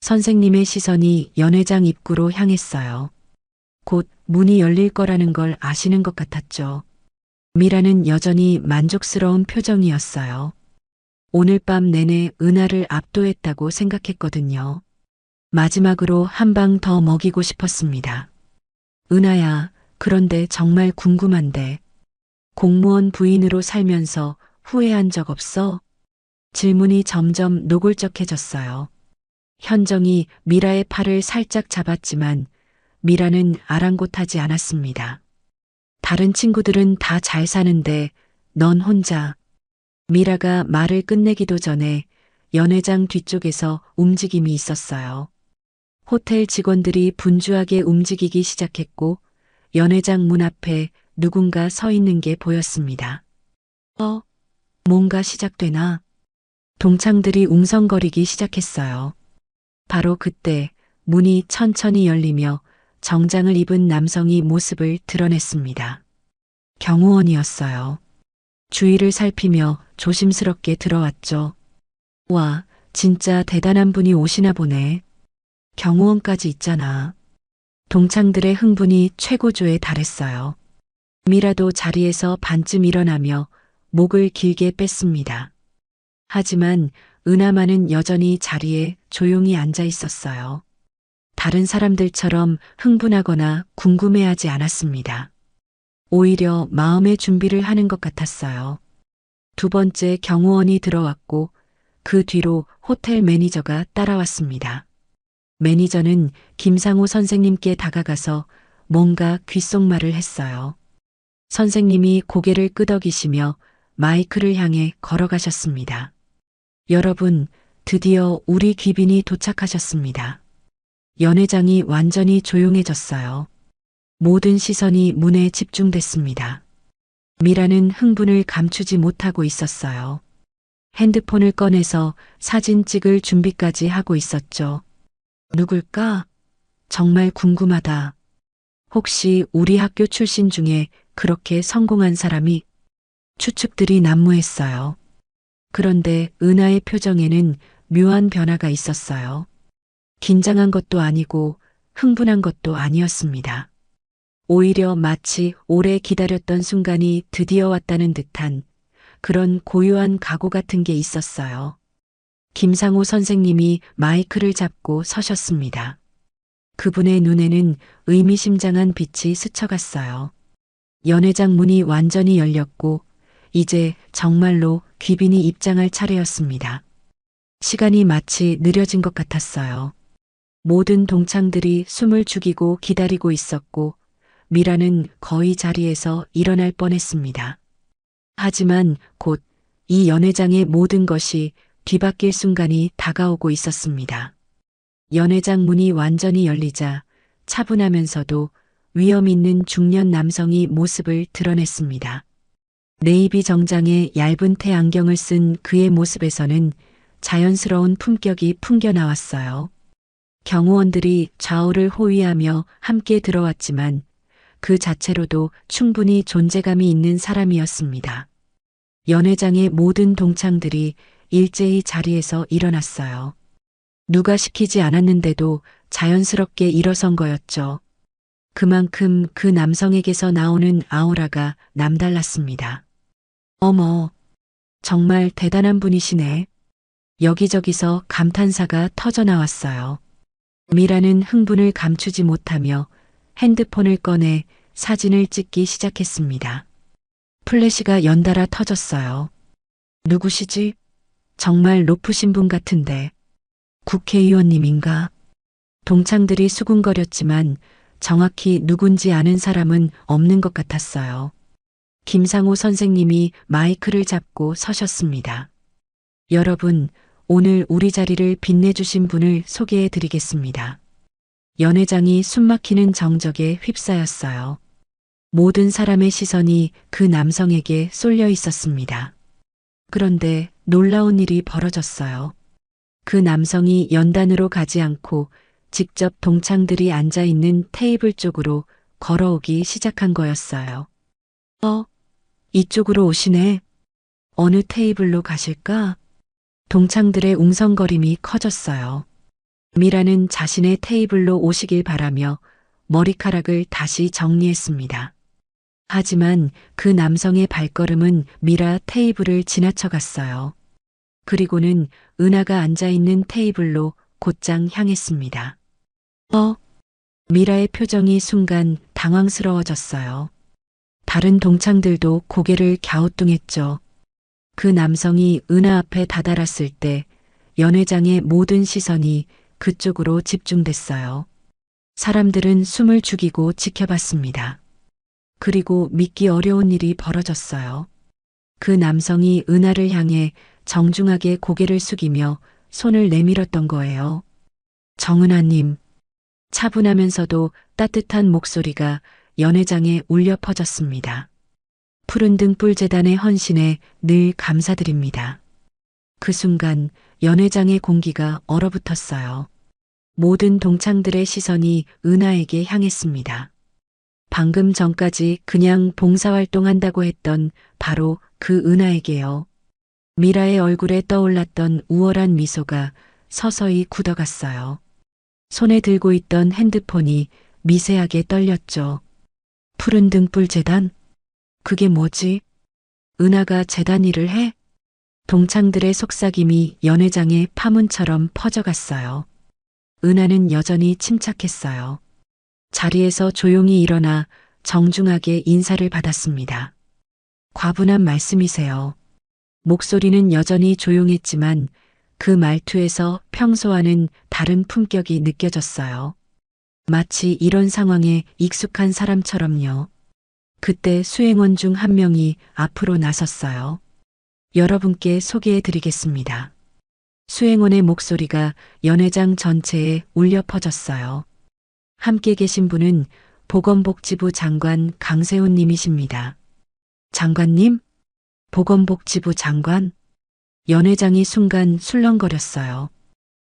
선생님의 시선이 연회장 입구로 향했어요. 곧 문이 열릴 거라는 걸 아시는 것 같았죠. 미라는 여전히 만족스러운 표정이었어요. 오늘 밤 내내 은하를 압도했다고 생각했거든요. 마지막으로 한 방 더 먹이고 싶었습니다. 은하야, 그런데 정말 궁금한데, 공무원 부인으로 살면서 후회한 적 없어? 질문이 점점 노골적해졌어요. 현정이 미라의 팔을 살짝 잡았지만 미라는 아랑곳하지 않았습니다. 다른 친구들은 다 잘 사는데 넌 혼자. 미라가 말을 끝내기도 전에 연회장 뒤쪽에서 움직임이 있었어요. 호텔 직원들이 분주하게 움직이기 시작했고 연회장 문 앞에 누군가 서 있는 게 보였습니다. 뭔가 시작되나? 동창들이 웅성거리기 시작했어요. 바로 그때 문이 천천히 열리며 정장을 입은 남성이 모습을 드러냈습니다. 경호원이었어요. 주위를 살피며 조심스럽게 들어왔죠. 와, 진짜 대단한 분이 오시나 보네. 경호원까지 있잖아. 동창들의 흥분이 최고조에 달했어요. 미라도 자리에서 반쯤 일어나며 목을 길게 뺐습니다. 하지만 은하만은 여전히 자리에 조용히 앉아 있었어요. 다른 사람들처럼 흥분하거나 궁금해하지 않았습니다. 오히려 마음의 준비를 하는 것 같았어요. 두 번째 경호원이 들어왔고 그 뒤로 호텔 매니저가 따라왔습니다. 매니저는 김상우 선생님께 다가가서 뭔가 귓속말을 했어요. 선생님이 고개를 끄덕이시며 마이크를 향해 걸어가셨습니다. 여러분, 드디어 우리 귀빈이 도착하셨습니다. 연회장이 완전히 조용해졌어요. 모든 시선이 문에 집중됐습니다. 미라는 흥분을 감추지 못하고 있었어요. 핸드폰을 꺼내서 사진 찍을 준비까지 하고 있었죠. 누굴까? 정말 궁금하다. 혹시 우리 학교 출신 중에 그렇게 성공한 사람이? 추측들이 난무했어요. 그런데 은하의 표정에는 묘한 변화가 있었어요. 긴장한 것도 아니고 흥분한 것도 아니었습니다. 오히려 마치 오래 기다렸던 순간이 드디어 왔다는 듯한 그런 고요한 각오 같은 게 있었어요. 김상우 선생님이 마이크를 잡고 서셨습니다. 그분의 눈에는 의미심장한 빛이 스쳐갔어요. 연회장 문이 완전히 열렸고 이제 정말로 귀빈이 입장할 차례였습니다. 시간이 마치 느려진 것 같았어요. 모든 동창들이 숨을 죽이고 기다리고 있었고 미라는 거의 자리에서 일어날 뻔했습니다. 하지만 곧 이 연회장의 모든 것이 뒤바뀔 순간이 다가오고 있었습니다. 연회장 문이 완전히 열리자 차분하면서도 위험 있는 중년 남성이 모습을 드러냈습니다. 네이비 정장에 얇은 테 안경을 쓴 그의 모습에서는 자연스러운 품격이 풍겨 나왔어요. 경호원들이 좌우를 호위하며 함께 들어왔지만 그 자체로도 충분히 존재감이 있는 사람이었습니다. 연회장의 모든 동창들이 일제히 자리에서 일어났어요. 누가 시키지 않았는데도 자연스럽게 일어선 거였죠. 그만큼 그 남성에게서 나오는 아우라가 남달랐습니다. 어머, 정말 대단한 분이시네. 여기저기서 감탄사가 터져 나왔어요. 미라는 흥분을 감추지 못하며 핸드폰을 꺼내 사진을 찍기 시작했습니다. 플래시가 연달아 터졌어요. 누구시지? 정말 높으신 분 같은데. 국회의원님인가? 동창들이 수군거렸지만 정확히 누군지 아는 사람은 없는 것 같았어요. 김상호 선생님이 마이크를 잡고 서셨습니다. 여러분, 오늘 우리 자리를 빛내주신 분을 소개해 드리겠습니다. 연회장이 숨막히는 정적에 휩싸였어요. 모든 사람의 시선이 그 남성에게 쏠려 있었습니다. 그런데 놀라운 일이 벌어졌어요. 그 남성이 연단으로 가지 않고 직접 동창들이 앉아 있는 테이블 쪽으로 걸어오기 시작한 거였어요. 이쪽으로 오시네. 어느 테이블로 가실까? 동창들의 웅성거림이 커졌어요. 미라는 자신의 테이블로 오시길 바라며 머리카락을 다시 정리했습니다. 하지만 그 남성의 발걸음은 미라 테이블을 지나쳐 갔어요. 그리고는 은하가 앉아있는 테이블로 곧장 향했습니다. 미라의 표정이 순간 당황스러워졌어요. 다른 동창들도 고개를 갸우뚱했죠. 그 남성이 은하 앞에 다다랐을 때 연회장의 모든 시선이 그쪽으로 집중됐어요. 사람들은 숨을 죽이고 지켜봤습니다. 그리고 믿기 어려운 일이 벌어졌어요. 그 남성이 은하를 향해 정중하게 고개를 숙이며 손을 내밀었던 거예요. 정은하님. 차분하면서도 따뜻한 목소리가 연회장에 울려 퍼졌습니다. 푸른 등불 재단의 헌신에 늘 감사드립니다. 그 순간 연회장의 공기가 얼어붙었어요. 모든 동창들의 시선이 은하에게 향했습니다. 방금 전까지 그냥 봉사활동한다고 했던 바로 그 은하에게요. 미라의 얼굴에 떠올랐던 우월한 미소가 서서히 굳어갔어요. 손에 들고 있던 핸드폰이 미세하게 떨렸죠. 푸른 등불 재단? 그게 뭐지? 은하가 재단 일을 해? 동창들의 속삭임이 연회장의 파문처럼 퍼져갔어요. 은하는 여전히 침착했어요. 자리에서 조용히 일어나 정중하게 인사를 받았습니다. 과분한 말씀이세요. 목소리는 여전히 조용했지만 그 말투에서 평소와는 다른 품격이 느껴졌어요. 마치 이런 상황에 익숙한 사람처럼요. 그때 수행원 중 한 명이 앞으로 나섰어요. 여러분께 소개해 드리겠습니다. 수행원의 목소리가 연회장 전체에 울려 퍼졌어요. 함께 계신 분은 보건복지부 장관 강세훈 님이십니다. 장관님? 보건복지부 장관? 연회장이 순간 술렁거렸어요.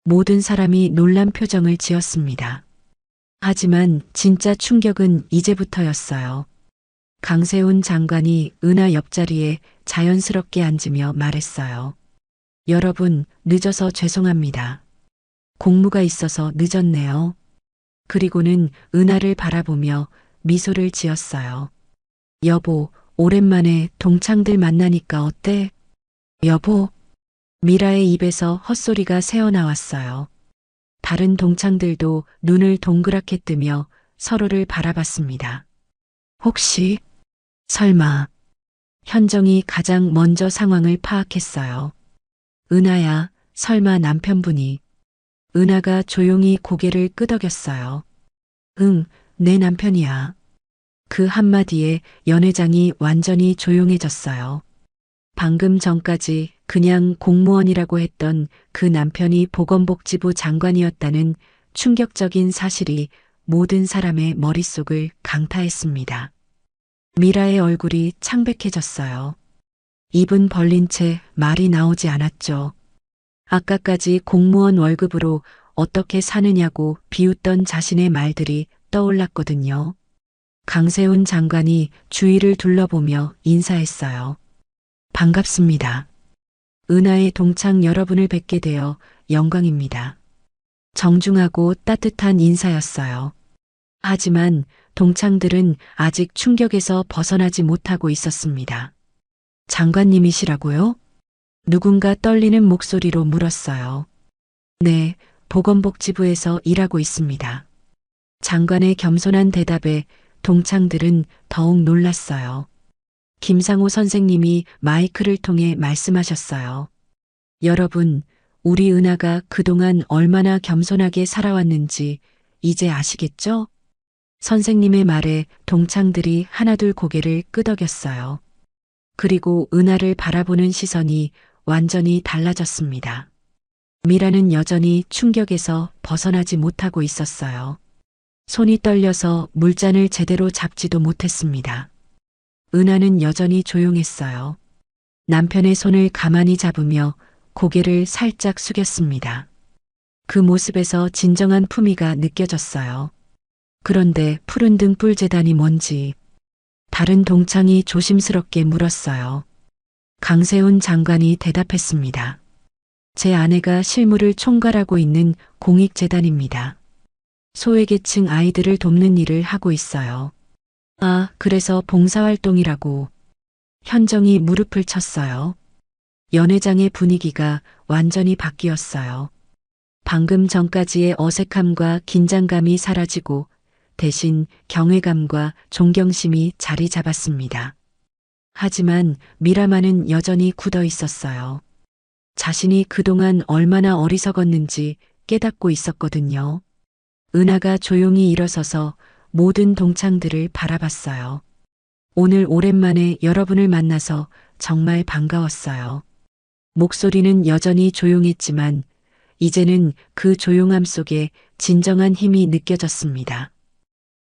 모든 사람이 놀란 표정을 지었습니다. 하지만 진짜 충격은 이제부터였어요. 강세훈 장관이 은하 옆자리에 자연스럽게 앉으며 말했어요. 여러분, 늦어서 죄송합니다. 공무가 있어서 늦었네요. 그리고는 은하를 바라보며 미소를 지었어요. 여보, 오랜만에 동창들 만나니까 어때? 여보, 미라의 입에서 헛소리가 새어나왔어요. 다른 동창들도 눈을 동그랗게 뜨며 서로를 바라봤습니다. 혹시, 설마, 현정이 가장 먼저 상황을 파악했어요. 은하야, 설마 남편분이. 은하가 조용히 고개를 끄덕였어요. 응, 내 남편이야. 그 한마디에 연회장이 완전히 조용해졌어요. 방금 전까지 그냥 공무원이라고 했던 그 남편이 보건복지부 장관이었다는 충격적인 사실이 모든 사람의 머릿속을 강타했습니다. 미라의 얼굴이 창백해졌어요. 입은 벌린 채 말이 나오지 않았죠. 아까까지 공무원 월급으로 어떻게 사느냐고 비웃던 자신의 말들이 떠올랐거든요. 강세훈 장관이 주위를 둘러보며 인사했어요. 반갑습니다. 은하의 동창 여러분을 뵙게 되어 영광입니다. 정중하고 따뜻한 인사였어요. 하지만 동창들은 아직 충격에서 벗어나지 못하고 있었습니다. 장관님이시라고요? 누군가 떨리는 목소리로 물었어요. 네, 보건복지부에서 일하고 있습니다. 장관의 겸손한 대답에 동창들은 더욱 놀랐어요. 김상호 선생님이 마이크를 통해 말씀하셨어요. 여러분, 우리 은하가 그동안 얼마나 겸손하게 살아왔는지 이제 아시겠죠? 선생님의 말에 동창들이 하나둘 고개를 끄덕였어요. 그리고 은하를 바라보는 시선이 완전히 달라졌습니다. 미라는 여전히 충격에서 벗어나지 못하고 있었어요. 손이 떨려서 물잔을 제대로 잡지도 못했습니다. 은하는 여전히 조용했어요. 남편의 손을 가만히 잡으며 고개를 살짝 숙였습니다. 그 모습에서 진정한 품위가 느껴졌어요. 그런데 푸른 등불 재단이 뭔지 다른 동창이 조심스럽게 물었어요. 강세훈 장관이 대답했습니다. 제 아내가 실무를 총괄하고 있는 공익재단입니다. 소외계층 아이들을 돕는 일을 하고 있어요. 아, 그래서 봉사활동이라고. 현정이 무릎을 쳤어요. 연회장의 분위기가 완전히 바뀌었어요. 방금 전까지의 어색함과 긴장감이 사라지고 대신 경외감과 존경심이 자리 잡았습니다. 하지만 미라만은 여전히 굳어 있었어요. 자신이 그동안 얼마나 어리석었는지 깨닫고 있었거든요. 은하가 조용히 일어서서 모든 동창들을 바라봤어요. 오늘 오랜만에 여러분을 만나서 정말 반가웠어요. 목소리는 여전히 조용했지만 이제는 그 조용함 속에 진정한 힘이 느껴졌습니다.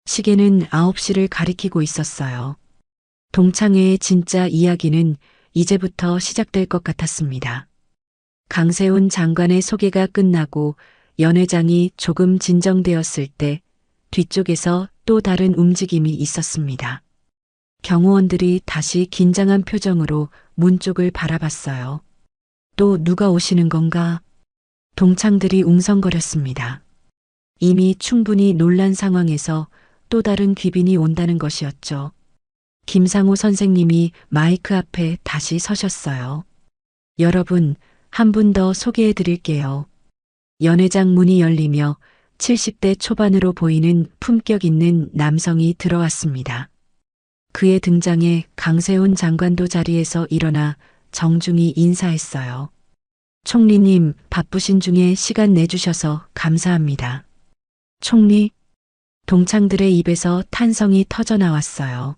시계는 9시를 가리키고 있었어요. 동창회의 진짜 이야기는 이제부터 시작될 것 같았습니다. 강세훈 장관의 소개가 끝나고 연회장이 조금 진정되었을 때 뒤쪽에서 또 다른 움직임이 있었습니다. 경호원들이 다시 긴장한 표정으로 문 쪽을 바라봤어요. 또 누가 오시는 건가? 동창들이 웅성거렸습니다. 이미 충분히 놀란 상황에서 또 다른 귀빈이 온다는 것이었죠. 김상호 선생님이 마이크 앞에 다시 서셨어요. 여러분, 한 분 더 소개해 드릴게요. 연회장 문이 열리며 70대 초반으로 보이는 품격 있는 남성이 들어왔습니다. 그의 등장에 강세훈 장관도 자리에서 일어나 정중히 인사했어요. 총리님, 바쁘신 중에 시간 내주셔서 감사합니다. 총리? 동창들의 입에서 탄성이 터져 나왔어요.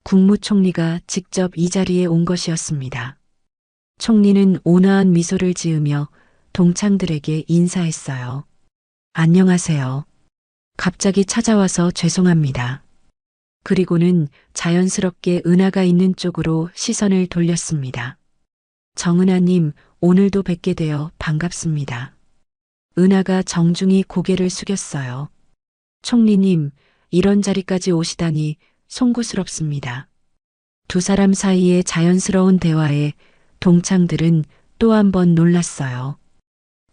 국무총리가 직접 이 자리에 온 것이었습니다. 총리는 온화한 미소를 지으며 동창들에게 인사했어요. 안녕하세요. 갑자기 찾아와서 죄송합니다. 그리고는 자연스럽게 은하가 있는 쪽으로 시선을 돌렸습니다. 정은하님, 오늘도 뵙게 되어 반갑습니다. 은하가 정중히 고개를 숙였어요. 총리님, 이런 자리까지 오시다니 송구스럽습니다. 두 사람 사이의 자연스러운 대화에 동창들은 또 한 번 놀랐어요.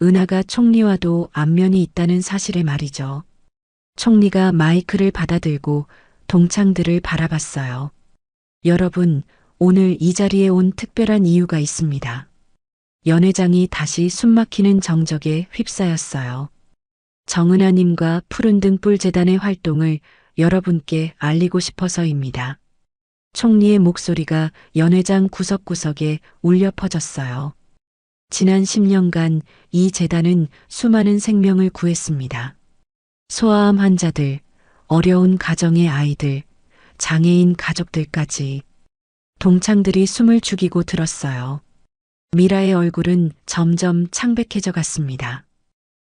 은하가 총리와도 안면이 있다는 사실에 말이죠. 총리가 마이크를 받아들고 동창들을 바라봤어요. 여러분, 오늘 이 자리에 온 특별한 이유가 있습니다. 연회장이 다시 숨막히는 정적에 휩싸였어요. 정은하님과 푸른 등불 재단의 활동을 여러분께 알리고 싶어서입니다. 총리의 목소리가 연회장 구석구석에 울려 퍼졌어요. 지난 10년간 이 재단은 수많은 생명을 구했습니다. 소아암 환자들, 어려운 가정의 아이들, 장애인 가족들까지. 동창들이 숨을 죽이고 들었어요. 미라의 얼굴은 점점 창백해져 갔습니다.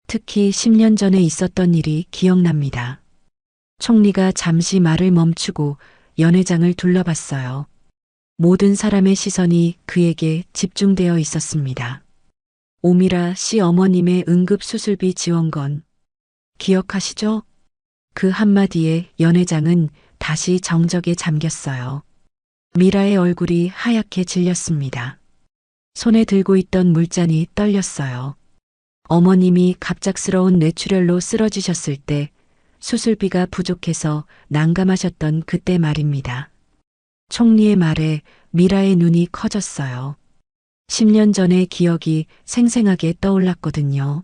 특히 10년 전에 있었던 일이 기억납니다. 총리가 잠시 말을 멈추고 연회장을 둘러봤어요. 모든 사람의 시선이 그에게 집중되어 있었습니다. 오미라 씨 어머님의 응급수술비 지원건. 기억하시죠? 그 한마디에 연회장은 다시 정적에 잠겼어요. 미라의 얼굴이 하얗게 질렸습니다. 손에 들고 있던 물잔이 떨렸어요. 어머님이 갑작스러운 뇌출혈로 쓰러지셨을 때 수술비가 부족해서 난감하셨던 그때 말입니다. 총리의 말에 미라의 눈이 커졌어요. 10년 전의 기억이 생생하게 떠올랐거든요.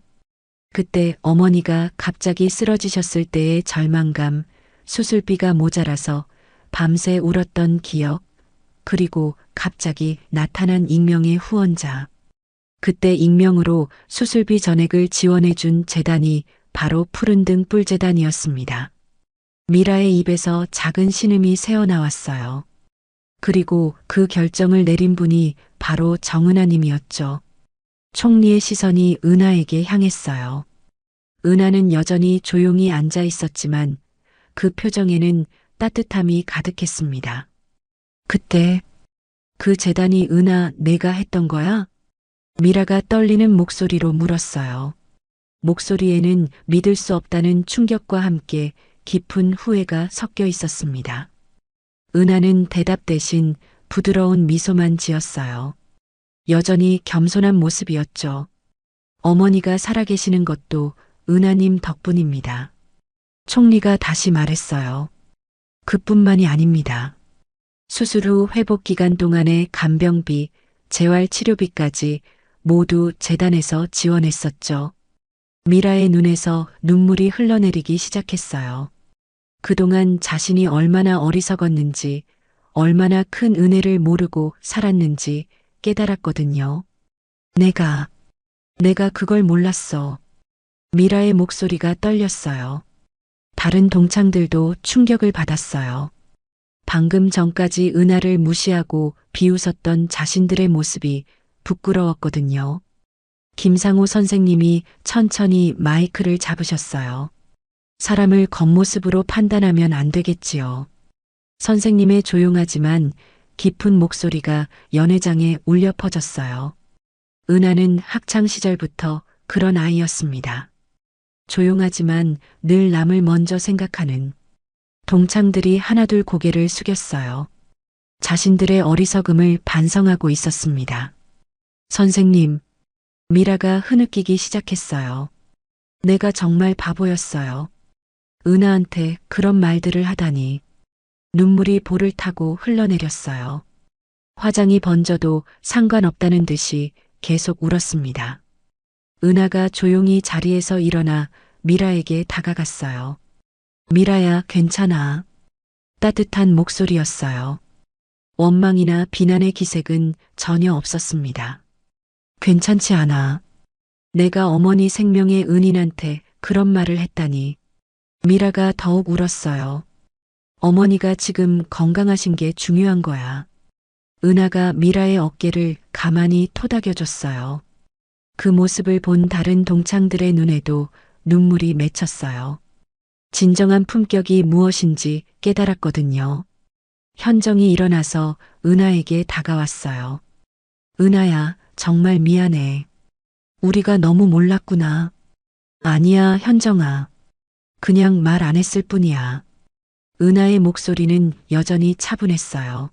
그때 어머니가 갑자기 쓰러지셨을 때의 절망감, 수술비가 모자라서 밤새 울었던 기억, 그리고 갑자기 나타난 익명의 후원자. 그때 익명으로 수술비 전액을 지원해준 재단이 바로 푸른 등불 재단이었습니다. 미라의 입에서 작은 신음이 새어나왔어요. 그리고 그 결정을 내린 분이 바로 정은하님이었죠. 총리의 시선이 은하에게 향했어요. 은하는 여전히 조용히 앉아 있었지만 그 표정에는 따뜻함이 가득했습니다. 그때 그 재단이 은하 내가 했던 거야? 미라가 떨리는 목소리로 물었어요. 목소리에는 믿을 수 없다는 충격과 함께 깊은 후회가 섞여 있었습니다. 은하는 대답 대신 부드러운 미소만 지었어요. 여전히 겸손한 모습이었죠. 어머니가 살아계시는 것도 은하님 덕분입니다. 총리가 다시 말했어요. 그뿐만이 아닙니다. 수술 후 회복 기간 동안의 간병비, 재활 치료비까지 모두 재단에서 지원했었죠. 미라의 눈에서 눈물이 흘러내리기 시작했어요. 그동안 자신이 얼마나 어리석었는지, 얼마나 큰 은혜를 모르고 살았는지 깨달았거든요. 내가 그걸 몰랐어. 미라의 목소리가 떨렸어요. 다른 동창들도 충격을 받았어요. 방금 전까지 은하를 무시하고 비웃었던 자신들의 모습이 부끄러웠거든요. 김상호 선생님이 천천히 마이크를 잡으셨어요. 사람을 겉모습으로 판단하면 안 되겠지요. 선생님의 조용하지만 깊은 목소리가 연회장에 울려 퍼졌어요. 은하는 학창 시절부터 그런 아이였습니다. 조용하지만 늘 남을 먼저 생각하는. 동창들이 하나둘 고개를 숙였어요. 자신들의 어리석음을 반성하고 있었습니다. 선생님, 미라가 흐느끼기 시작했어요. 내가 정말 바보였어요. 은하한테 그런 말들을 하다니. 눈물이 볼을 타고 흘러내렸어요. 화장이 번져도 상관없다는 듯이 계속 울었습니다. 은하가 조용히 자리에서 일어나 미라에게 다가갔어요. 미라야, 괜찮아. 따뜻한 목소리였어요. 원망이나 비난의 기색은 전혀 없었습니다. 괜찮지 않아. 내가 어머니 생명의 은인한테 그런 말을 했다니. 미라가 더욱 울었어요. 어머니가 지금 건강하신 게 중요한 거야. 은하가 미라의 어깨를 가만히 토닥여줬어요. 그 모습을 본 다른 동창들의 눈에도 눈물이 맺혔어요. 진정한 품격이 무엇인지 깨달았거든요. 현정이 일어나서 은하에게 다가왔어요. 은하야, 정말 미안해. 우리가 너무 몰랐구나. 아니야, 현정아. 그냥 말 안 했을 뿐이야. 은하의 목소리는 여전히 차분했어요.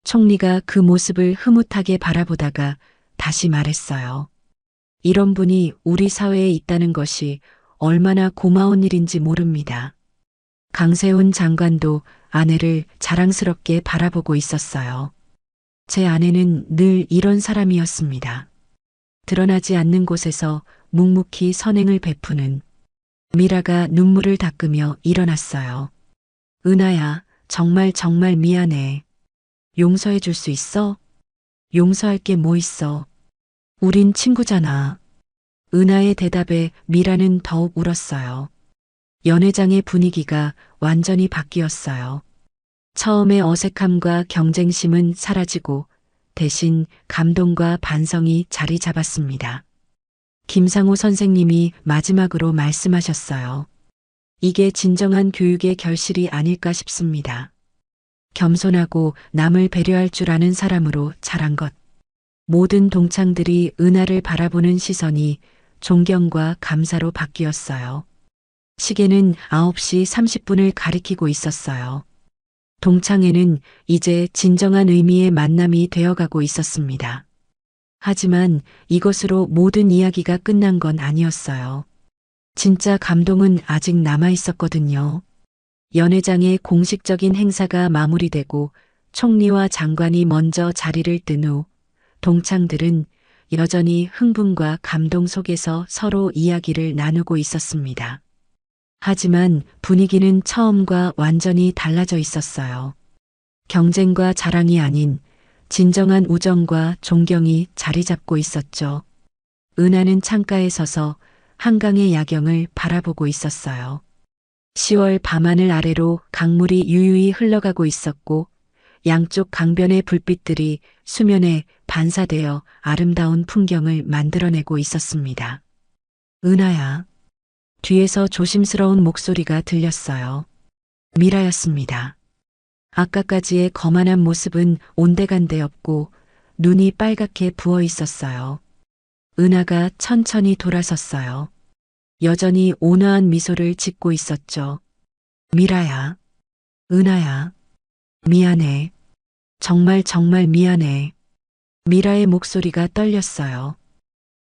총리가 그 모습을 흐뭇하게 바라보다가 다시 말했어요. 이런 분이 우리 사회에 있다는 것이 얼마나 고마운 일인지 모릅니다. 강세훈 장관도 아내를 자랑스럽게 바라보고 있었어요. 제 아내는 늘 이런 사람이었습니다. 드러나지 않는 곳에서 묵묵히 선행을 베푸는. 미라가 눈물을 닦으며 일어났어요. 은하야, 정말 미안해. 용서해 줄 수 있어? 용서할 게 뭐 있어? 우린 친구잖아. 은하의 대답에 미라는 더욱 울었어요. 연회장의 분위기가 완전히 바뀌었어요. 처음의 어색함과 경쟁심은 사라지고 대신 감동과 반성이 자리 잡았습니다. 김상호 선생님이 마지막으로 말씀하셨어요. 이게 진정한 교육의 결실이 아닐까 싶습니다. 겸손하고 남을 배려할 줄 아는 사람으로 자란 것. 모든 동창들이 은하를 바라보는 시선이 존경과 감사로 바뀌었어요. 시계는 9시 30분을 가리키고 있었어요. 동창회는 이제 진정한 의미의 만남이 되어가고 있었습니다. 하지만 이것으로 모든 이야기가 끝난 건 아니었어요. 진짜 감동은 아직 남아 있었거든요. 연회장의 공식적인 행사가 마무리되고 총리와 장관이 먼저 자리를 뜬 후 동창들은 여전히 흥분과 감동 속에서 서로 이야기를 나누고 있었습니다. 하지만 분위기는 처음과 완전히 달라져 있었어요. 경쟁과 자랑이 아닌 진정한 우정과 존경이 자리 잡고 있었죠. 은하는 창가에 서서 한강의 야경을 바라보고 있었어요. 10월 밤하늘 아래로 강물이 유유히 흘러가고 있었고 양쪽 강변의 불빛들이 수면에 반사되어 아름다운 풍경을 만들어내고 있었습니다. 은하야. 뒤에서 조심스러운 목소리가 들렸어요. 미라였습니다. 아까까지의 거만한 모습은 온데간데 없고 눈이 빨갛게 부어 있었어요. 은하가 천천히 돌아섰어요. 여전히 온화한 미소를 짓고 있었죠. 미라야. 은하야. 미안해. 정말 미안해. 미라의 목소리가 떨렸어요.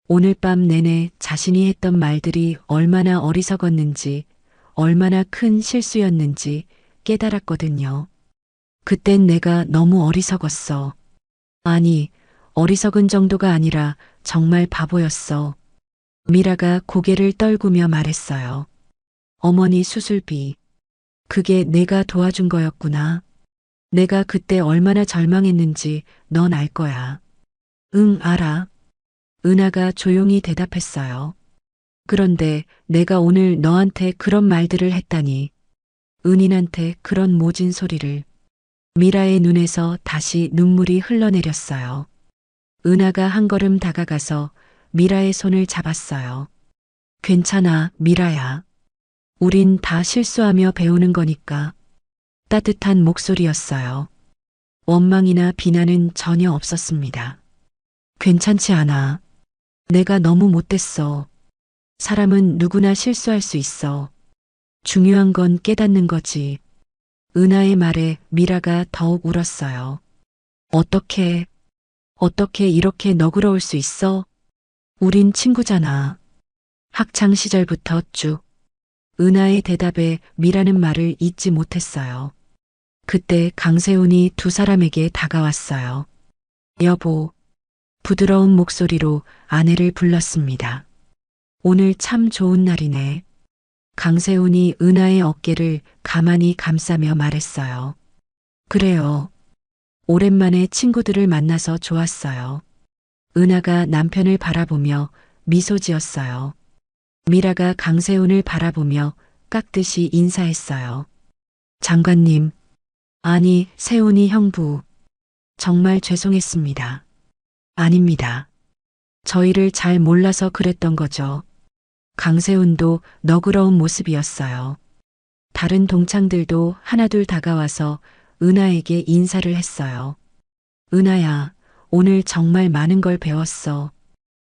오늘 밤 내내 자신이 했던 말들이 얼마나 어리석었는지, 얼마나 큰 실수였는지 깨달았거든요. 그땐 내가 너무 어리석었어. 아니, 어리석은 정도가 아니라 정말 바보였어. 미라가 고개를 떨구며 말했어요. 어머니 수술비. 그게 내가 도와준 거였구나. 내가 그때 얼마나 절망했는지 넌 알 거야. 응, 알아. 은하가 조용히 대답했어요. 그런데 내가 오늘 너한테 그런 말들을 했다니. 은인한테 그런 모진 소리를. 미라의 눈에서 다시 눈물이 흘러내렸어요. 은하가 한 걸음 다가가서 미라의 손을 잡았어요. 괜찮아, 미라야. 우린 다 실수하며 배우는 거니까. 따뜻한 목소리였어요. 원망이나 비난은 전혀 없었습니다. 괜찮지 않아. 내가 너무 못됐어. 사람은 누구나 실수할 수 있어. 중요한 건 깨닫는 거지. 은하의 말에 미라가 더욱 울었어요. 어떻게 이렇게 너그러울 수 있어? 우린 친구잖아. 학창 시절부터 쭉. 은하의 대답에 미라는 말을 잊지 못했어요. 그때 강세훈이 두 사람에게 다가왔어요. 여보. 부드러운 목소리로 아내를 불렀습니다. 오늘 참 좋은 날이네. 강세훈이 은하의 어깨를 가만히 감싸며 말했어요. 그래요. 오랜만에 친구들을 만나서 좋았어요. 은하가 남편을 바라보며 미소 지었어요. 미라가 강세훈을 바라보며 깍듯이 인사했어요. 장관님, 아니, 세훈이 형부. 정말 죄송했습니다. 아닙니다. 저희를 잘 몰라서 그랬던 거죠. 강세훈도 너그러운 모습이었어요. 다른 동창들도 하나둘 다가와서 은하에게 인사를 했어요. 은하야, 오늘 정말 많은 걸 배웠어.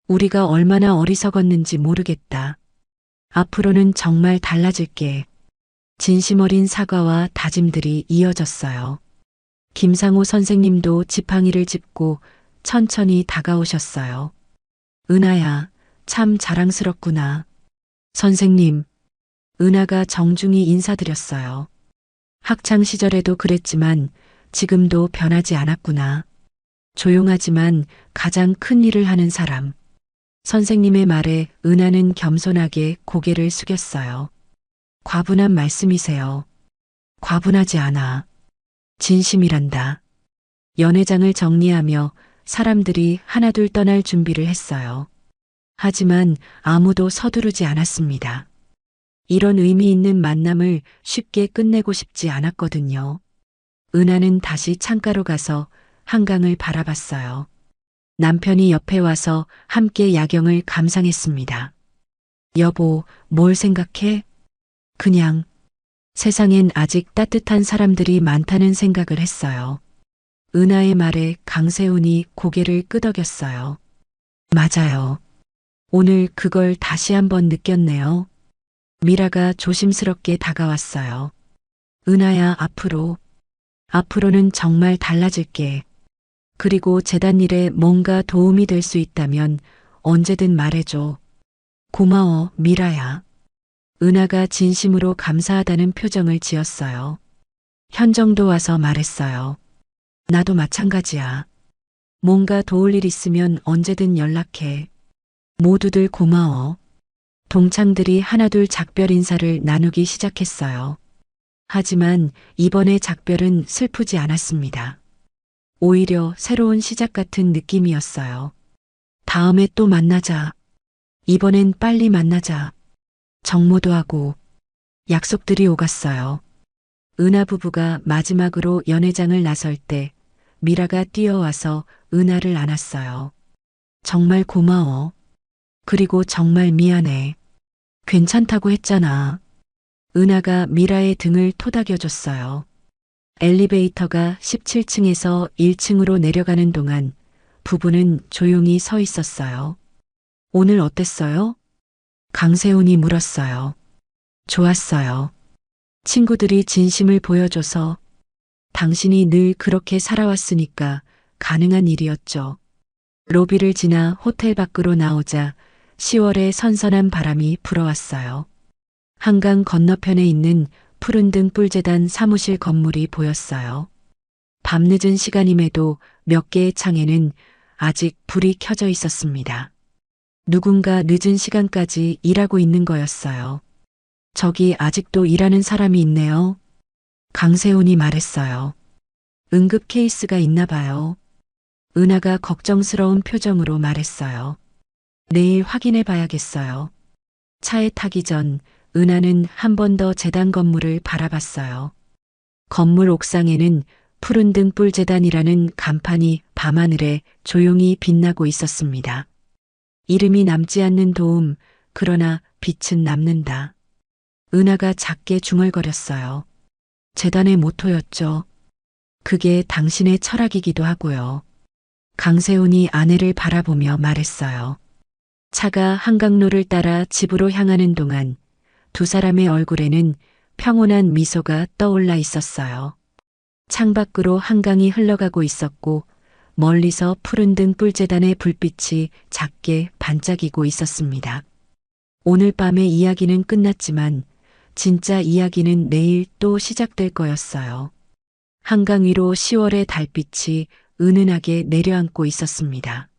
우리가 얼마나 어리석었는지 모르겠다. 앞으로는 정말 달라질게. 진심 어린 사과와 다짐들이 이어졌어요. 김상우 선생님도 지팡이를 짚고 천천히 다가오셨어요. 은하야, 참 자랑스럽구나. 선생님, 은하가 정중히 인사드렸어요. 학창 시절에도 그랬지만 지금도 변하지 않았구나. 조용하지만 가장 큰 일을 하는 사람. 선생님의 말에 은하는 겸손하게 고개를 숙였어요. 과분한 말씀이세요. 과분하지 않아. 진심이란다. 연회장을 정리하며 사람들이 하나둘 떠날 준비를 했어요. 하지만 아무도 서두르지 않았습니다. 이런 의미 있는 만남을 쉽게 끝내고 싶지 않았거든요. 은하는 다시 창가로 가서 한강을 바라봤어요. 남편이 옆에 와서 함께 야경을 감상했습니다. 여보, 뭘 생각해? 그냥 세상엔 아직 따뜻한 사람들이 많다는 생각을 했어요. 은하의 말에 강세훈이 고개를 끄덕였어요. 맞아요. 오늘 그걸 다시 한번 느꼈네요. 미라가 조심스럽게 다가왔어요. 은하야, 앞으로는 정말 달라질게. 그리고 재단 일에 뭔가 도움이 될 수 있다면 언제든 말해줘. 고마워, 미라야. 은하가 진심으로 감사하다는 표정을 지었어요. 현정도 와서 말했어요. 나도 마찬가지야. 뭔가 도울 일 있으면 언제든 연락해. 모두들 고마워. 동창들이 하나둘 작별 인사를 나누기 시작했어요. 하지만 이번의 작별은 슬프지 않았습니다. 오히려 새로운 시작 같은 느낌이었어요. 다음에 또 만나자. 이번엔 빨리 만나자. 정모도 하고 약속들이 오갔어요. 은하 부부가 마지막으로 연회장을 나설 때 미라가 뛰어와서 은하를 안았어요. 정말 고마워. 그리고 정말 미안해. 괜찮다고 했잖아. 은하가 미라의 등을 토닥여줬어요. 엘리베이터가 17층에서 1층으로 내려가는 동안 부부는 조용히 서 있었어요. 오늘 어땠어요? 강세훈이 물었어요. 좋았어요. 친구들이 진심을 보여줘서 당신이 늘 그렇게 살아왔으니까 가능한 일이었죠. 로비를 지나 호텔 밖으로 나오자 10월의 선선한 바람이 불어왔어요. 한강 건너편에 있는 푸른등 뿔재단 사무실 건물이 보였어요. 밤늦은 시간임에도 몇 개의 창에는 아직 불이 켜져 있었습니다. 누군가 늦은 시간까지 일하고 있는 거였어요. 저기 아직도 일하는 사람이 있네요. 강세훈이 말했어요. 응급 케이스가 있나 봐요. 은하가 걱정스러운 표정으로 말했어요. 내일 확인해 봐야겠어요. 차에 타기 전 은하는 한 번 더 재단 건물을 바라봤어요. 건물 옥상에는 푸른등 뿔재단이라는 간판이 밤하늘에 조용히 빛나고 있었습니다. 이름이 남지 않는 도움, 그러나 빛은 남는다. 은하가 작게 중얼거렸어요. 재단의 모토였죠. 그게 당신의 철학이기도 하고요. 강세훈이 아내를 바라보며 말했어요. 차가 한강로를 따라 집으로 향하는 동안 두 사람의 얼굴에는 평온한 미소가 떠올라 있었어요. 창밖으로 한강이 흘러가고 있었고 멀리서 푸른등 뿔재단의 불빛이 작게 반짝이고 있었습니다. 오늘 밤의 이야기는 끝났지만 진짜 이야기는 내일 또 시작될 거였어요. 한강 위로 10월의 달빛이 은은하게 내려앉고 있었습니다.